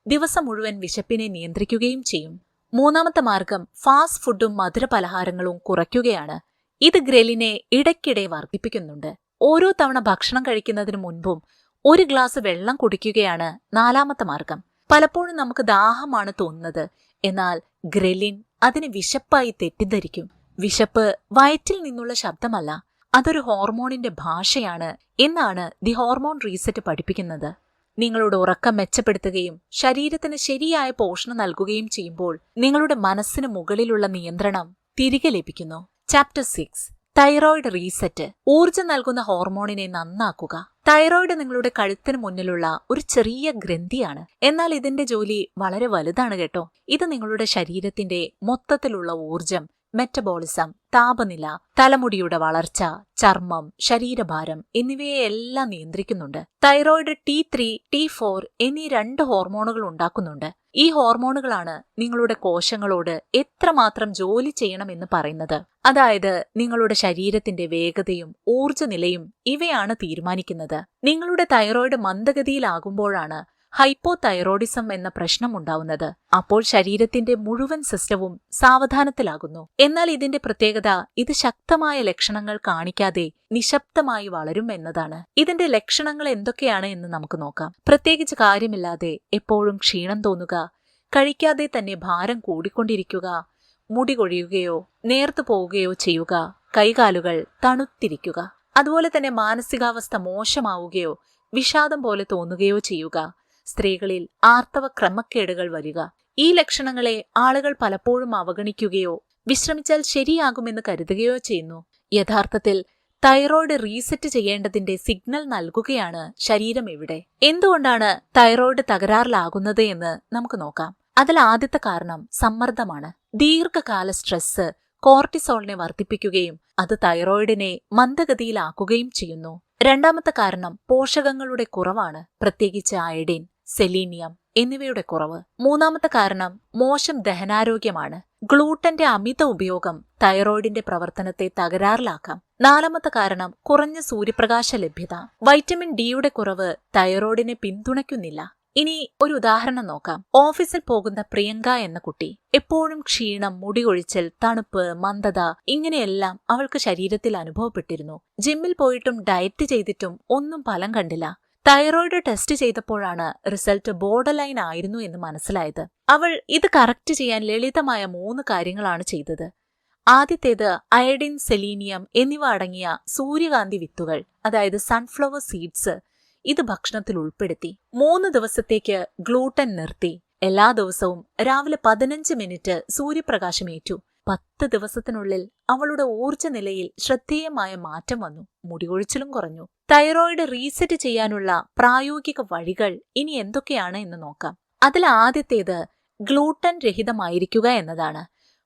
ദിവസം മുഴുവൻ വിശപ്പിനെ നിയന്ത്രിക്കുകയും ചെയ്യും. മൂന്നാമത്തെ മാർഗം ഫാസ്റ്റ് ഫുഡും മധുരപലഹാരങ്ങളും കുറയ്ക്കുകയാണ്. ഇത് ഗ്രെലിനെ ഇടയ്ക്കിടെ വർദ്ധിപ്പിക്കുന്നുണ്ട്. ഓരോ തവണ ഭക്ഷണം കഴിക്കുന്നതിന് മുൻപും 1 ഗ്ലാസ് വെള്ളം കുടിക്കുകയാണ് നാലാമത്തെ മാർഗം. പലപ്പോഴും നമുക്ക് ദാഹമാണ് തോന്നുന്നത്, എന്നാൽ ഗ്രെലിൻ അതിനെ വിശപ്പായി തെറ്റിദ്ധരിക്കും. വിശപ്പ് വയറ്റിൽ നിന്നുള്ള ശബ്ദമല്ല, അതൊരു ഹോർമോണിന്റെ ഭാഷയാണ് എന്നാണ് ദി ഹോർമോൺ റീസെറ്റ് പഠിപ്പിക്കുന്നത്. നിങ്ങളുടെ ഉറക്കം മെച്ചപ്പെടുത്തുകയും ശരീരത്തിന് ശരിയായ പോഷണം നൽകുകയും ചെയ്യുമ്പോൾ നിങ്ങളുടെ മനസ്സിന് മുകളിലുള്ള നിയന്ത്രണം തിരികെ ലഭിക്കുന്നു. Chapter 6 thyroid reset. ഊർജ്ജം നൽകുന്ന ഹോർമോണിനെ നന്നാക്കുക. തൈറോയ്ഡ് നിങ്ങളുടെ കഴുത്തിന് മുന്നിലുള്ള ഒരു ചെറിയ ഗ്രന്ഥിയാണ്. എന്നാൽ ഇതിന്റെ ജോലി വളരെ വലുതാണ് കേട്ടോ. ഇത് നിങ്ങളുടെ ശരീരത്തിന്റെ മൊത്തത്തിലുള്ള ഊർജ്ജം, മെറ്റബോളിസം, താപനില, തലമുടിയുടെ വളർച്ച, ചർമ്മം, ശരീരഭാരം എന്നിവയെല്ലാം നിയന്ത്രിക്കുന്നുണ്ട്. തൈറോയ്ഡ് T3, T4 എന്നീ 2 ഹോർമോണുകൾ ഉണ്ടാക്കുന്നുണ്ട്. ഈ ഹോർമോണുകളാണ് നിങ്ങളുടെ കോശങ്ങളോട് എത്രമാത്രം ജോലി ചെയ്യണമെന്ന് പറയുന്നത്. അതായത് നിങ്ങളുടെ ശരീരത്തിന്റെ വേഗതയും ഊർജ്ജനിലയും ഇവയാണ് തീരുമാനിക്കുന്നത്. നിങ്ങളുടെ തൈറോയ്ഡ് മന്ദഗതിയിലാകുമ്പോഴാണ് ഹൈപ്പോതൈറോയിഡിസം എന്ന പ്രശ്നം ഉണ്ടാവുന്നത്. അപ്പോൾ ശരീരത്തിന്റെ മുഴുവൻ സിസ്റ്റവും സാവധാനത്തിലാകുന്നു. എന്നാൽ ഇതിന്റെ പ്രത്യേകത ഇത് ശക്തമായ ലക്ഷണങ്ങൾ കാണിക്കാതെ നിശബ്ദമായി വളരും എന്നതാണ്. ഇതിന്റെ ലക്ഷണങ്ങൾ എന്തൊക്കെയാണ് എന്ന് നമുക്ക് നോക്കാം. പ്രത്യേകിച്ച് കാര്യമില്ലാതെ എപ്പോഴും ക്ഷീണം തോന്നുക, കഴിക്കാതെ തന്നെ ഭാരം കൂടിക്കൊണ്ടിരിക്കുക, മുടി കൊഴിയുകയോ നേർത്തു പോവുകയോ ചെയ്യുക, കൈകാലുകൾ തണുത്തിരിക്കുക, അതുപോലെ തന്നെ മാനസികാവസ്ഥ മോശമാവുകയോ വിഷാദം പോലെ തോന്നുകയോ ചെയ്യുക, സ്ത്രീകളിൽ ആർത്തവ ക്രമക്കേടുകൾ വരിക. ഈ ലക്ഷണങ്ങളെ ആളുകൾ പലപ്പോഴും അവഗണിക്കുകയോ വിശ്രമിച്ചാൽ ശരിയാകുമെന്ന് കരുതുകയോ ചെയ്യുന്നു. യഥാർത്ഥത്തിൽ തൈറോയ്ഡ് റീസെറ്റ് ചെയ്യേണ്ടതിന്റെ സിഗ്നൽ നൽകുകയാണ് ശരീരം ഇവിടെ. എന്തുകൊണ്ടാണ് തൈറോയ്ഡ് തകരാറിലാകുന്നത് എന്ന് നമുക്ക് നോക്കാം. അതിൽ ആദ്യത്തെ കാരണം സമ്മർദ്ദമാണ്. ദീർഘകാല സ്ട്രെസ് കോർട്ടിസോളിനെ വർദ്ധിപ്പിക്കുകയും അത് തൈറോയിഡിനെ മന്ദഗതിയിലാക്കുകയും ചെയ്യുന്നു. രണ്ടാമത്തെ കാരണം പോഷകങ്ങളുടെ കുറവാണ്, പ്രത്യേകിച്ച് അയഡിൻ, സെലീനിയം എന്നിവയുടെ കുറവ്. മൂന്നാമത്തെ കാരണം മോശം ദഹനാരോഗ്യമാണ്. ഗ്ലൂട്ടന്റെ അമിത ഉപയോഗം തൈറോയിഡിന്റെ പ്രവർത്തനത്തെ തകരാറിലാക്കാം. നാലാമത്തെ കാരണം കുറഞ്ഞ സൂര്യപ്രകാശ ലഭ്യത. വൈറ്റമിൻ ഡിയുടെ കുറവ് തൈറോയിഡിനെ പിന്തുണയ്ക്കുന്നില്ല. ഇനി ഒരു ഉദാഹരണം നോക്കാം. ഓഫീസിൽ പോകുന്ന പ്രിയങ്ക എന്ന കുട്ടി. എപ്പോഴും ക്ഷീണം, മുടി കൊഴിച്ചൽ, തണുപ്പ്, മന്ദത ഇങ്ങനെയെല്ലാം അവൾക്ക് ശരീരത്തിൽ അനുഭവപ്പെട്ടിരുന്നു. ജിമ്മിൽ പോയിട്ടും ഡയറ്റ് ചെയ്തിട്ടും ഒന്നും ഫലം കണ്ടില്ല. തൈറോയ്ഡ് ടെസ്റ്റ് ചെയ്തപ്പോഴാണ് റിസൾട്ട് ബോർഡർ ലൈൻ ആയിരുന്നു എന്ന് മനസ്സിലായത്. അവൾ ഇത് കറക്റ്റ് ചെയ്യാൻ ലളിതമായ 3 കാര്യങ്ങളാണ് ചെയ്തത്. ആദ്യത്തേത് അയഡിൻ, സെലീനിയം എന്നിവ അടങ്ങിയ സൂര്യകാന്തി വിത്തുകൾ, അതായത് സൺഫ്ലവർ സീഡ്സ്, ഇത് ഭക്ഷണത്തിൽ ഉൾപ്പെടുത്തി. 3 ദിവസത്തേക്ക് ഗ്ലൂട്ടൻ നിർത്തി. എല്ലാ ദിവസവും രാവിലെ 15 മിനിറ്റ് സൂര്യപ്രകാശമേറ്റു. 10 ദിവസത്തിനുള്ളിൽ അവളുടെ ഊർജ്ജനിലയിൽ ശ്രദ്ധേയമായ മാറ്റം വന്നു. മുടികൊഴിച്ചിലും കുറഞ്ഞു. തൈറോയ്ഡ് റീസെറ്റ് ചെയ്യാനുള്ള പ്രായോഗിക വഴികൾ ഇനി എന്തൊക്കെയാണ് എന്ന് നോക്കാം. അതിൽ ആദ്യത്തേത് ഗ്ലൂട്ടൻ രഹിതമായിരിക്കുക എന്നതാണ്.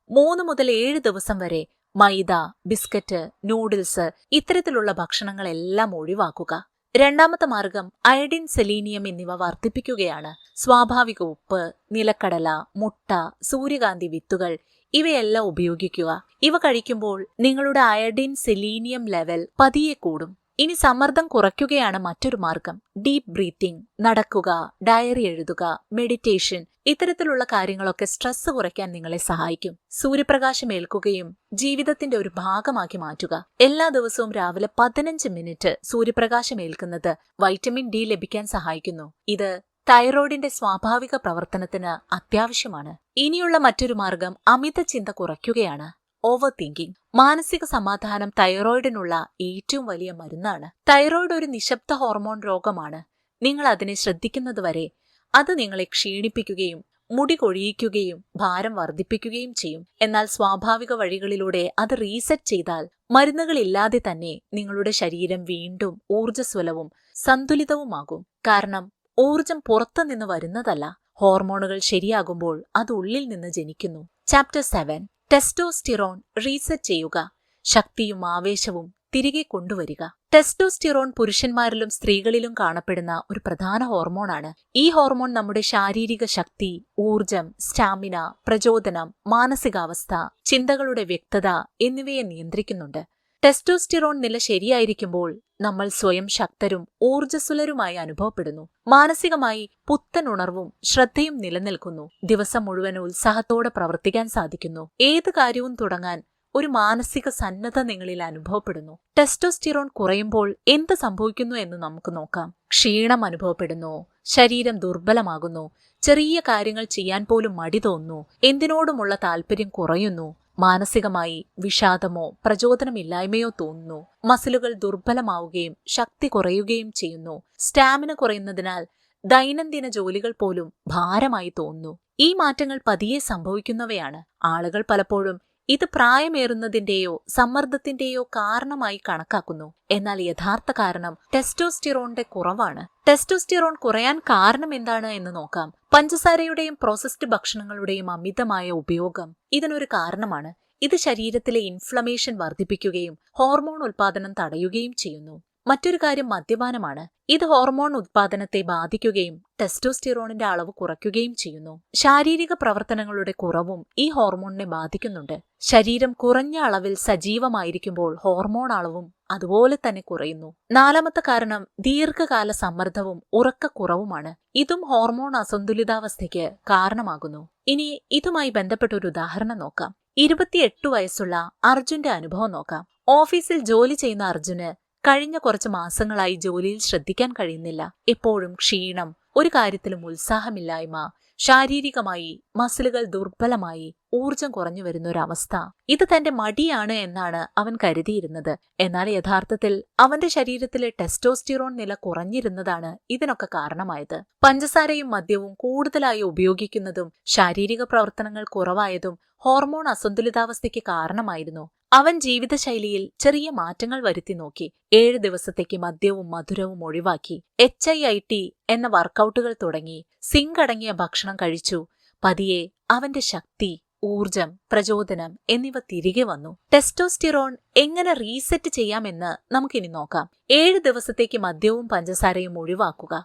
3 മുതൽ 7 ദിവസം വരെ മൈദ, ബിസ്ക്കറ്റ്, നൂഡിൽസ് ഇത്തരത്തിലുള്ള ഭക്ഷണങ്ങളെല്ലാം ഒഴിവാക്കുക. രണ്ടാമത്തെ മാർഗം അയഡിൻ, സെലീനിയം എന്നിവ വർദ്ധിപ്പിക്കുകയാണ്. സ്വാഭാവിക ഉപ്പ്, നിലക്കടല, മുട്ട, സൂര്യകാന്തി വിത്തുകൾ ഇവയെല്ലാം ഉപയോഗിക്കുക. ഇവ കഴിക്കുമ്പോൾ നിങ്ങളുടെ അയഡിൻ, സെലീനിയം ലെവൽ പതിയെ കൂടും. ഇനി സമ്മർദ്ദം കുറയ്ക്കുകയാണ് മറ്റൊരു മാർഗം. ഡീപ്പ് ബ്രീത്തിങ്, നടക്കുക, ഡയറി എഴുതുക, മെഡിറ്റേഷൻ, ഇത്തരത്തിലുള്ള കാര്യങ്ങളൊക്കെ സ്ട്രെസ് കുറയ്ക്കാൻ നിങ്ങളെ സഹായിക്കും. സൂര്യപ്രകാശം ഏൽക്കുകയും ജീവിതത്തിന്റെ ഒരു ഭാഗമാക്കി മാറ്റുക. എല്ലാ ദിവസവും രാവിലെ 15 മിനിറ്റ് സൂര്യപ്രകാശം ഏൽക്കുന്നത് വൈറ്റമിൻ ഡി ലഭിക്കാൻ സഹായിക്കുന്നു. ഇത് തൈറോയിഡിന്റെ സ്വാഭാവിക പ്രവർത്തനത്തിന് അത്യാവശ്യമാണ്. ഇനിയുള്ള മറ്റൊരു മാർഗം അമിത ചിന്ത കുറയ്ക്കുകയാണ്. Over thinking. മാനസിക സമാധാനം തൈറോയിഡിനുള്ള ഏറ്റവും വലിയ മരുന്നാണ്. തൈറോയിഡ് ഒരു നിശബ്ദ ഹോർമോൺ രോഗമാണ്. നിങ്ങൾ അതിനെ ശ്രദ്ധിക്കുന്നതുവരെ അത് നിങ്ങളെ ക്ഷീണിപ്പിക്കുകയും മുടി കൊഴിയിക്കുകയും ഭാരം വർദ്ധിപ്പിക്കുകയും ചെയ്യും. എന്നാൽ സ്വാഭാവിക വഴികളിലൂടെ അത് റീസെറ്റ് ചെയ്താൽ മരുന്നുകളില്ലാതെ തന്നെ നിങ്ങളുടെ ശരീരം വീണ്ടും ഊർജ്ജസ്വലവും സന്തുലിതവുമാകും. കാരണം ഊർജം പുറത്തുനിന്ന് വരുന്നതല്ല, ഹോർമോണുകൾ ശരിയാകുമ്പോൾ അത് ഉള്ളിൽ നിന്ന് ജനിക്കുന്നു. ചാപ്റ്റർ 7. ടെസ്റ്റോസ്റ്റിറോൺ റീസെറ്റ് ചെയ്യുക. ശക്തിയും ആവേശവും തിരികെ കൊണ്ടുവരിക. ടെസ്റ്റോസ്റ്റിറോൺ പുരുഷന്മാരിലും സ്ത്രീകളിലും കാണപ്പെടുന്ന ഒരു പ്രധാന ഹോർമോണാണ്. ഈ ഹോർമോൺ നമ്മുടെ ശാരീരിക ശക്തി, ഊർജം, സ്റ്റാമിന, പ്രചോദനം, മാനസികാവസ്ഥ, ചിന്തകളുടെ വ്യക്തത എന്നിവയെ നിയന്ത്രിക്കുന്നുണ്ട്. ടെസ്റ്റോസ്റ്റിറോൺ നില ശരിയായിരിക്കുമ്പോൾ നമ്മൾ സ്വയം ശക്തരും ഊർജ്ജസ്വലരുമായി അനുഭവപ്പെടുന്നു. മാനസികമായി പുത്തൻ ഉണർവും ശ്രദ്ധയും നിലനിൽക്കുന്നു. ദിവസം മുഴുവൻ ഉത്സാഹത്തോടെ പ്രവർത്തിക്കാൻ സാധിക്കുന്നു. ഏത് കാര്യവും തുടങ്ങാൻ ഒരു മാനസിക സന്നദ്ധ നിങ്ങളിൽ അനുഭവപ്പെടുന്നു. ടെസ്റ്റോസ്റ്റിറോൺ കുറയുമ്പോൾ എന്ത് സംഭവിക്കുന്നു എന്ന് നമുക്ക് നോക്കാം. ക്ഷീണം അനുഭവപ്പെടുന്നു, ശരീരം ദുർബലമാകുന്നു, ചെറിയ കാര്യങ്ങൾ ചെയ്യാൻ പോലും മടി തോന്നുന്നു, എന്തിനോടുമുള്ള താല്പര്യം കുറയുന്നു, മാനസികമായി വിഷാദമോ പ്രചോദനമില്ലായ്മയോ തോന്നുന്നു, മസിലുകൾ ദുർബലമാവുകയും ശക്തി കുറയുകയും ചെയ്യുന്നു, സ്റ്റാമിന കുറയുന്നതിനാൽ ദൈനംദിന ജോലികൾ പോലും ഭാരമായി തോന്നുന്നു. ഈ മാറ്റങ്ങൾ പതിയെ സംഭവിക്കുന്നവയാണ്. ആളുകൾ പലപ്പോഴും ഇത് പ്രായമേറുന്നതിന്റെയോ സമ്മർദ്ദത്തിന്റെയോ കാരണമായി കണക്കാക്കുന്നു. എന്നാൽ യഥാർത്ഥ കാരണം ടെസ്റ്റോസ്റ്റിറോണിന്റെ കുറവാണ്. ടെസ്റ്റോസ്റ്റിറോൺ കുറയാൻ കാരണം എന്താണ് എന്ന് നോക്കാം. പഞ്ചസാരയുടെയും പ്രോസസ്ഡ് ഭക്ഷണങ്ങളുടെയും അമിതമായ ഉപയോഗം ഇതിനൊരു കാരണമാണ്. ഇത് ശരീരത്തിലെ ഇൻഫ്ലമേഷൻ വർദ്ധിപ്പിക്കുകയും ഹോർമോൺ ഉൽപാദനം തടയുകയും ചെയ്യുന്നു. മറ്റൊരു കാര്യം മദ്യപാനമാണ്. ഇത് ഹോർമോൺ ഉത്പാദനത്തെ ബാധിക്കുകയും ടെസ്റ്റോസ്റ്റിറോണിന്റെ അളവ് കുറയ്ക്കുകയും ചെയ്യുന്നു. ശാരീരിക പ്രവർത്തനങ്ങളുടെ കുറവും ഈ ഹോർമോണിനെ ബാധിക്കുന്നുണ്ട്. ശരീരം കുറഞ്ഞ അളവിൽ സജീവമായിരിക്കുമ്പോൾ ഹോർമോൺ അളവും അതുപോലെ തന്നെ കുറയുന്നു. നാലാമത്തെ കാരണം ദീർഘകാല സമ്മർദ്ദവും ഉറക്കക്കുറവുമാണ്. ഇതും ഹോർമോൺ അസന്തുലിതാവസ്ഥയ്ക്ക് കാരണമാകുന്നു. ഇനി ഇതുമായി ബന്ധപ്പെട്ട ഒരു ഉദാഹരണം നോക്കാം. 28 വയസ്സുള്ള അർജുന്റെ അനുഭവം നോക്കാം. ഓഫീസിൽ ജോലി ചെയ്യുന്ന അർജുന് കഴിഞ്ഞ കുറച്ച് മാസങ്ങളായി ജോലിയിൽ ശ്രദ്ധിക്കാൻ കഴിയുന്നില്ല. എപ്പോഴും ക്ഷീണം, ഒരു കാര്യത്തിലും ഉത്സാഹമില്ലായ്മ, ശാരീരികമായി മസിലുകൾ ദുർബലമായി ഊർജം കുറഞ്ഞു വരുന്നൊരവസ്ഥ. ഇത് തന്റെ മടിയാണ് എന്നാണ് അവൻ കരുതിയിരുന്നത്. എന്നാൽ യഥാർത്ഥത്തിൽ അവന്റെ ശരീരത്തിലെ ടെസ്റ്റോസ്റ്റിറോൺ നില കുറഞ്ഞിരുന്നതാണ് ഇതിനൊക്കെ കാരണമായത്. പഞ്ചസാരയും മദ്യവും കൂടുതലായി ഉപയോഗിക്കുന്നതും ശാരീരിക പ്രവർത്തനങ്ങൾ കുറവായതും ഹോർമോൺ അസന്തുലിതാവസ്ഥയ്ക്ക് കാരണമായിരുന്നു. അവൻ ജീവിതശൈലിയിൽ ചെറിയ മാറ്റങ്ങൾ വരുത്തി നോക്കി. 7 ദിവസത്തേക്ക് മദ്യവും മധുരവും ഒഴിവാക്കി. HIIT എന്ന വർക്കൗട്ടുകൾ തുടങ്ങി. സിങ്ക് അടങ്ങിയ ഭക്ഷണം കഴിച്ചു. പതിയെ അവന്റെ ശക്തി, ഊർജം, പ്രചോദനം എന്നിവ തിരികെ വന്നു. ടെസ്റ്റോസ്റ്റിറോൺ എങ്ങനെ റീസെറ്റ് ചെയ്യാമെന്ന് നമുക്കിനി നോക്കാം. 7 ദിവസത്തേക്ക് മദ്യവും പഞ്ചസാരയും ഒഴിവാക്കുക.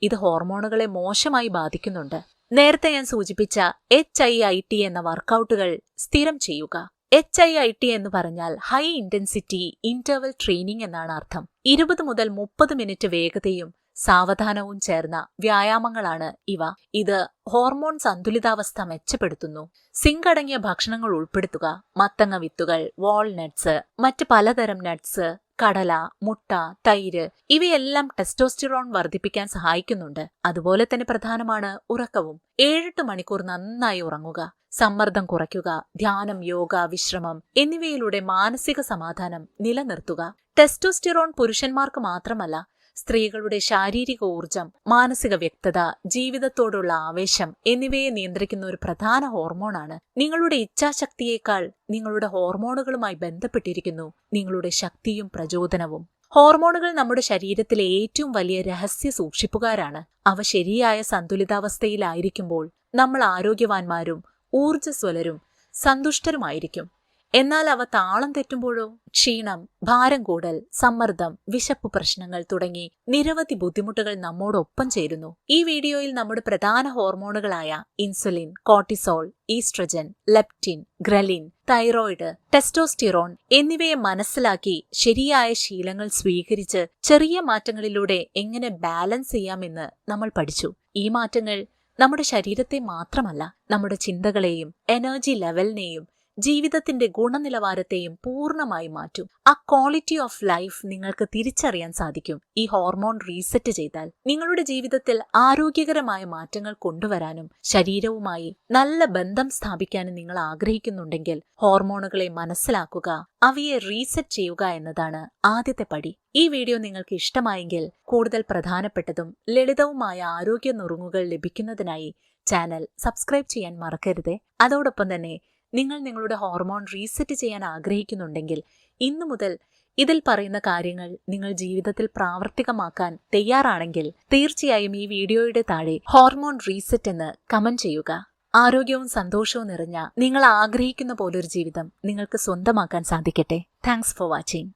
ഇത് ഹോർമോണുകളെ മോശമായി ബാധിക്കുന്നുണ്ട്. നേരത്തെ ഞാൻ സൂചിപ്പിച്ച HIIT എന്ന വർക്കൗട്ടുകൾ സ്ഥിരം ചെയ്യുക. HIIT എന്ന് പറഞ്ഞാൽ ഹൈ ഇന്റൻസിറ്റി ഇന്റർവൽ ട്രെയിനിങ് എന്നാണ് അർത്ഥം. 20 മുതൽ 30 മിനിറ്റ് വേഗതയും സാവധാനവും ചേർന്ന വ്യായാമങ്ങളാണ് ഇവ. ഇത് ഹോർമോൺ സന്തുലിതാവസ്ഥ മെച്ചപ്പെടുത്തുന്നു. സിങ്ക് അടങ്ങിയ ഭക്ഷണങ്ങൾ ഉൾപ്പെടുത്തുക. മത്തങ്ങ വിത്തുകൾ, വാൾനട്ട്സ്, മറ്റ് പലതരം നട്ട്സ്, കടല, മുട്ട, തൈര് ഇവയെല്ലാം ടെസ്റ്റോസ്റ്റിറോൺ വർദ്ധിപ്പിക്കാൻ സഹായിക്കുന്നുണ്ട്. അതുപോലെ തന്നെ പ്രധാനമാണ് ഉറക്കവും. 7-8 മണിക്കൂർ നന്നായി ഉറങ്ങുക. സമ്മർദ്ദം കുറയ്ക്കുക. ധ്യാനം, യോഗ, വിശ്രമം എന്നിവയിലൂടെ മാനസിക സമാധാനം നിലനിർത്തുക. ടെസ്റ്റോസ്റ്റിറോൺ പുരുഷന്മാർക്ക് മാത്രമല്ല, സ്ത്രീകളുടെ ശാരീരിക ഊർജം, മാനസിക വ്യക്തത, ജീവിതത്തോടുള്ള ആവേശം എന്നിവയെ നിയന്ത്രിക്കുന്ന ഒരു പ്രധാന ഹോർമോണാണ്. നിങ്ങളുടെ ഇച്ഛാശക്തിയേക്കാൾ നിങ്ങളുടെ ഹോർമോണുകളുമായി ബന്ധപ്പെട്ടിരിക്കുന്നു നിങ്ങളുടെ ശക്തിയും പ്രചോദനവും. ഹോർമോണുകൾ നമ്മുടെ ശരീരത്തിലെ ഏറ്റവും വലിയ രഹസ്യ സൂക്ഷിപ്പുകാരാണ്. അവ ശരിയായ സന്തുലിതാവസ്ഥയിലായിരിക്കുമ്പോൾ നമ്മൾ ആരോഗ്യവാന്മാരും ഊർജ്ജസ്വലരും സന്തുഷ്ടരുമായിരിക്കും. എന്നാൽ അവ താളം തെറ്റുമ്പോഴോ ക്ഷീണം, ഭാരം കൂടൽ, സമ്മർദ്ദം, വിശപ്പ് പ്രശ്നങ്ങൾ തുടങ്ങി നിരവധി ബുദ്ധിമുട്ടുകൾ നമ്മോടൊപ്പം ചേരുന്നു. ഈ വീഡിയോയിൽ നമ്മുടെ പ്രധാന ഹോർമോണുകളായ insulin, cortisol, oestrogen, leptin, ghrelin, thyroid, testosterone എന്നിവയെ മനസ്സിലാക്കി ശരിയായ ശീലങ്ങൾ സ്വീകരിച്ച് ചെറിയ മാറ്റങ്ങളിലൂടെ എങ്ങനെ ബാലൻസ് ചെയ്യാമെന്ന് നമ്മൾ പഠിച്ചു. ഈ മാറ്റങ്ങൾ നമ്മുടെ ശരീരത്തെ മാത്രമല്ല, നമ്മുടെ ചിന്തകളെയും എനർജി ലെവലിനെയും ജീവിതത്തിന്റെ ഗുണനിലവാരത്തെയും പൂർണ്ണമായി മാറ്റും. ആ ക്വാളിറ്റി ഓഫ് ലൈഫ് നിങ്ങൾക്ക് തിരിച്ചറിയാൻ സാധിക്കും. ഈ ഹോർമോൺ റീസെറ്റ് ചെയ്താൽ നിങ്ങളുടെ ജീവിതത്തിൽ ആരോഗ്യകരമായ മാറ്റങ്ങൾ കൊണ്ടുവരാനും ശരീരവുമായി നല്ല ബന്ധം സ്ഥാപിക്കാനും നിങ്ങൾ ആഗ്രഹിക്കുന്നുണ്ടെങ്കിൽ ഹോർമോണുകളെ മനസ്സിലാക്കുക, അവയെ റീസെറ്റ് ചെയ്യുക എന്നതാണ് ആദ്യത്തെ പടി. ഈ വീഡിയോ നിങ്ങൾക്ക് ഇഷ്ടമായെങ്കിൽ കൂടുതൽ പ്രധാനപ്പെട്ടതും ലളിതവുമായ ആരോഗ്യ നുറുങ്ങുകൾ ലഭിക്കുന്നതിനായി ചാനൽ സബ്സ്ക്രൈബ് ചെയ്യാൻ മറക്കരുത്. അതോടൊപ്പം തന്നെ നിങ്ങൾ നിങ്ങളുടെ ഹോർമോൺ റീസെറ്റ് ചെയ്യാൻ ആഗ്രഹിക്കുന്നുണ്ടെങ്കിൽ ഇന്നു മുതൽ ഇതിൽ പറയുന്ന കാര്യങ്ങൾ നിങ്ങൾ ജീവിതത്തിൽ പ്രാവർത്തികമാക്കാൻ തയ്യാറാണെങ്കിൽ തീർച്ചയായും ഈ വീഡിയോയുടെ താഴെ ഹോർമോൺ റീസെറ്റ് എന്ന് കമന്റ് ചെയ്യുക. ആരോഗ്യവും സന്തോഷവും നിറഞ്ഞ നിങ്ങൾ ആഗ്രഹിക്കുന്ന പോലൊരു ജീവിതം നിങ്ങൾക്ക് സ്വന്തമാക്കാൻ സാധിക്കട്ടെ. Thanks for watching.